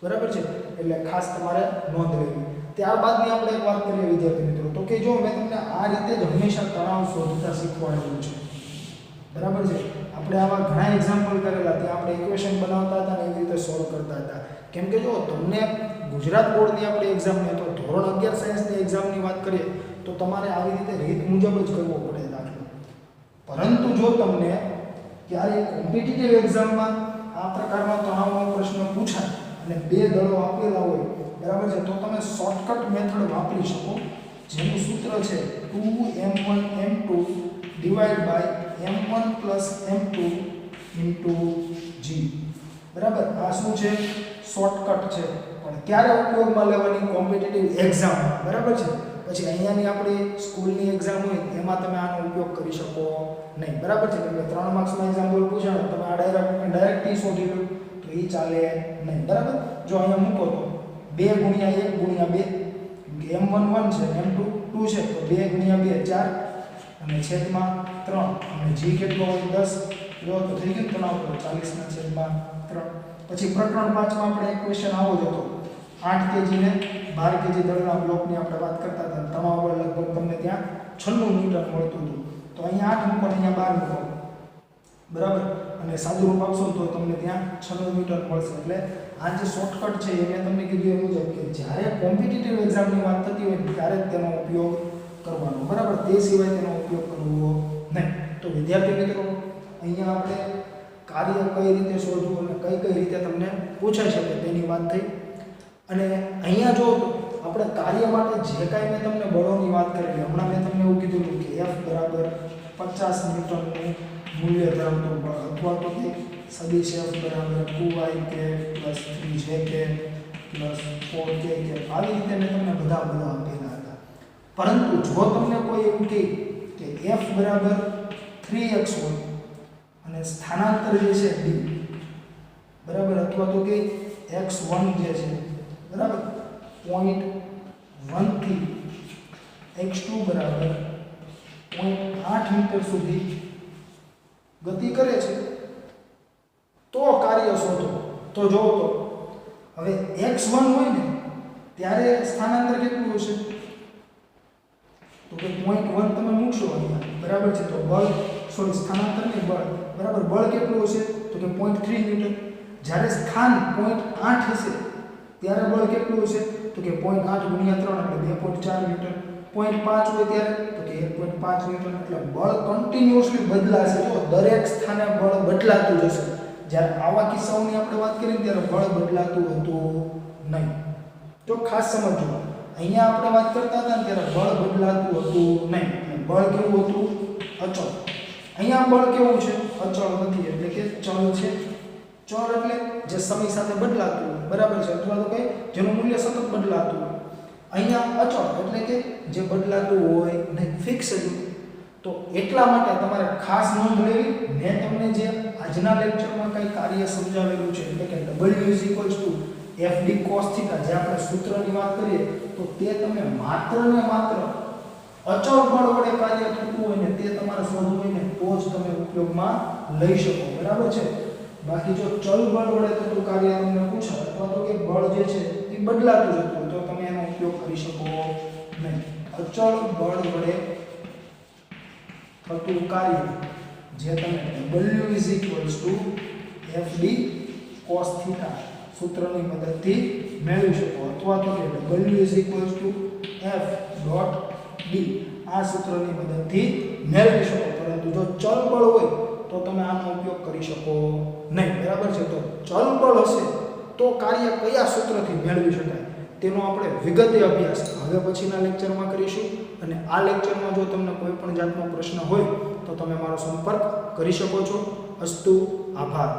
બરાબર છે એટલે ખાસ તમારે નોંધ લેવી ત્યારબાદની આપણે એક વાત કરીએ વિદ્યાર્થી મિત્રો તો કે જો મેં તમને આ રીતે જ હંમેશા તણાવ શોધતા શીખવાડેલું છે બરાબર છે આપણે આવા ઘણા એક્ઝામ્પલ કરેલા ત્યાં આપણે ઇક્વેશન બનાવતા હતા ને એવી રીતે સોલ્વ કરતા હતા કેમ કે જો તમને ગુજરાત બોર્ડની આપણે એક્ઝામની અથવા ધોરણ 11 સાયન્સની એક્ઝામની વાત કરીએ તો તમારે આવી રીતે રીત મુજબ જ કરવો પડે દાખલો પરંતુ જો તમને ક્યારેય કોમ્પિટિટિવ એક્ઝામમાં આ પ્રકારનો તણાવનો પ્રશ્ન પૂછાય અને બે દળો આપેલા હોય બરાબર છે તો તમે શોર્ટકટ મેથડ વાપરી શકો જેનું સૂત્ર છે 2m1m2 / m1 + m2 * g બરાબર આ શું છે શોર્ટકટ છે પણ ક્યારે ઉપયોગમાં લેવાની કોમ્પિટિટિવ એક્ઝામ બરાબર છે પછી અહીંયાની આપણી સ્કૂલની એક્ઝામ હોય એમાં તમે આનો ઉપયોગ કરી શકો નહીં બરાબર છે એટલે 3 માર્ક્સનો એક્ઝામ્પલ પૂછાય તમે આ ડાયરેક્ટ t શોધી લો તો એ ચાલે નહીં બરાબર જો અહીંયા મૂકો તો 2 * 1 * 2 m1 1 છે m2 2 છે તો 2 * 2 4 અને છેદમાં 3 અને g કેટલો હોય 10 જો તો થઈ ગયું તણાવ બળ 40 ના છેદમાં 3 પછી પ્રકરણ 5 માં આપણે એક ક્વેશ્ચન આવો જ હતો 8 kg ને 12 kg દળના બ્લોકની આપણે વાત કરતા હતા તણાવ બળ લગભગ તમને ત્યાં 96 ન્યૂટન મળતું હતું તો અહીંયા 8 મૂકો અહીંયા 12 મૂકો બરાબર અને સાદુરૂપ આપશો તો તમને ત્યાં 96 ન્યૂટન મળશે એટલે આ જે શોર્ટકટ છે એ મેં તમને કીધું એ મુજબ કે જ્યારે કોમ્પિટિટિવ એક્ઝામની વાત થતી હોય ત્યારે જ તેનો ઉપયોગ કરવાનો બરાબર તે સિવાય તેનો ઉપયોગ કરવો નહીં તો વિદ્યાર્થી મિત્રો અહીંયા આપણે કાર્ય કઈ રીતે શોધવું અને કઈ રીતે તમને પૂછાઈ શકે તેની વાત થઈ અને અહીંયા જો આપણે કાર્ય માટે જે કાંઈ મેં તમને બળોની વાત કરેલી, હમણાં મેં તમને એવું કીધું હતું કે F બરાબર 50 ન્યૂટનનું મૂલ્ય ધરાવતું બળ, અથવા તો કે સદિશ F બરાબર 2ik + 3jk + 4k આવી રીતે મેં તમને બધા આપેલા હતા. પરંતુ જો તમને કોઈ એવું કહે કે F બરાબર 3x હોય અને સ્થાનાંતર જે છે d બરાબર, અથવા તો કે x1 જે છે બરાબર 0.1 થી x2 બરાબર 0.8 મીટર સુધી ગતિ કરે છે, તો કાર્ય શોધો. તો જો તો હવે x1 હોય ને ત્યારે સ્થાનાંતર કેટલું હશે? તો કે 0.1 તમે મૂકશો અહીંયા બરાબર છે, તો બળ સ્થાનાંતર ને બળ બરાબર, બળ કેટલું હશે? તો કે 0.3 ન્યૂટન. જ્યારે સ્થાન 0.8 હશે ત્યારે બળ કેટલું હશે? તો કે 0.8 ગુણ્યા 3 એટલે 2.4 ન્યૂટન. 0.5 હોય ત્યારે તો કે 1.5 ન્યૂટન. એટલે બળ કન્ટિન્યુઅસલી બદલાશે, તો દરેક સ્થાને બળ બદલાતું જશે. જ્યારે આવા કિસ્સાઓની આપણે વાત કરીએ ત્યારે બળ બદલાતું હતું નહીં. તો ખાસ સમજો, અહીંયા આપણે વાત કરતા હતા ત્યારે બળ બદલાતું હતું નહીં. બળ કેવું હતું? અચળ. અહીંયા બળ કેવું છે? અચળ નથી, એટલે કે ચલ છે. ચલ એટલે જે સમય સાથે બદલાતું હોય બરાબર છે, અથવા તો કે જેનું મૂલ્ય સતત બદલાતું હોય. અહીંયા અચળ એટલે કે જે બદલાતું હોય નહીં, ફિક્સ જ. તો એટલા માટે તમારે ખાસ નોંધ લેવી, મેં તમને જે આજના લેક્ચરમાં કંઈ કાર્ય સમજાવેલું છે, એટલે કે W FD cos θ, જે આપણે સૂત્રની વાત કરીએ તો તે તમે માત્ર ને માત્ર અચળ બળ વડે કાર્ય થતું હોય ને તે તમારે શોધવું હોય ને તો જ તમે ઉપયોગમાં લઈ શકો બરાબર છે. બાકી જો ચલ બળ વડે થતું કાર્ય તમને પૂછાય, અથવા તો કે બળ જે છે એ બદલાતું જતું હોય, તો તમે એનો ઉપયોગ કરી શકો નહીં. અચળ બળ વડે થતું કાર્ય જે તમે W FD cos θ સૂત્રની મદદથી મેળવી શકો, અથવા તો કે W F d આ સૂત્રની મદદથી મેળવી શકો. પરંતુ જો ચલ બળ હોય તો તમે આનો ઉપયોગ કરી શકો નહીં બરાબર છે. તો ચલ બળ હશે તો કાર્ય કયા સૂત્રથી મેળવી શકાય તેનો આપણે વિગતે અભ્યાસ હવે પછીના લેક્ચરમાં કરીશું. અને આ લેક્ચરમાં જો તમને કોઈ પણ જાતનો પ્રશ્ન હોય તો તમે મારો સંપર્ક કરી શકો છો. અસ્તુ, આભાર.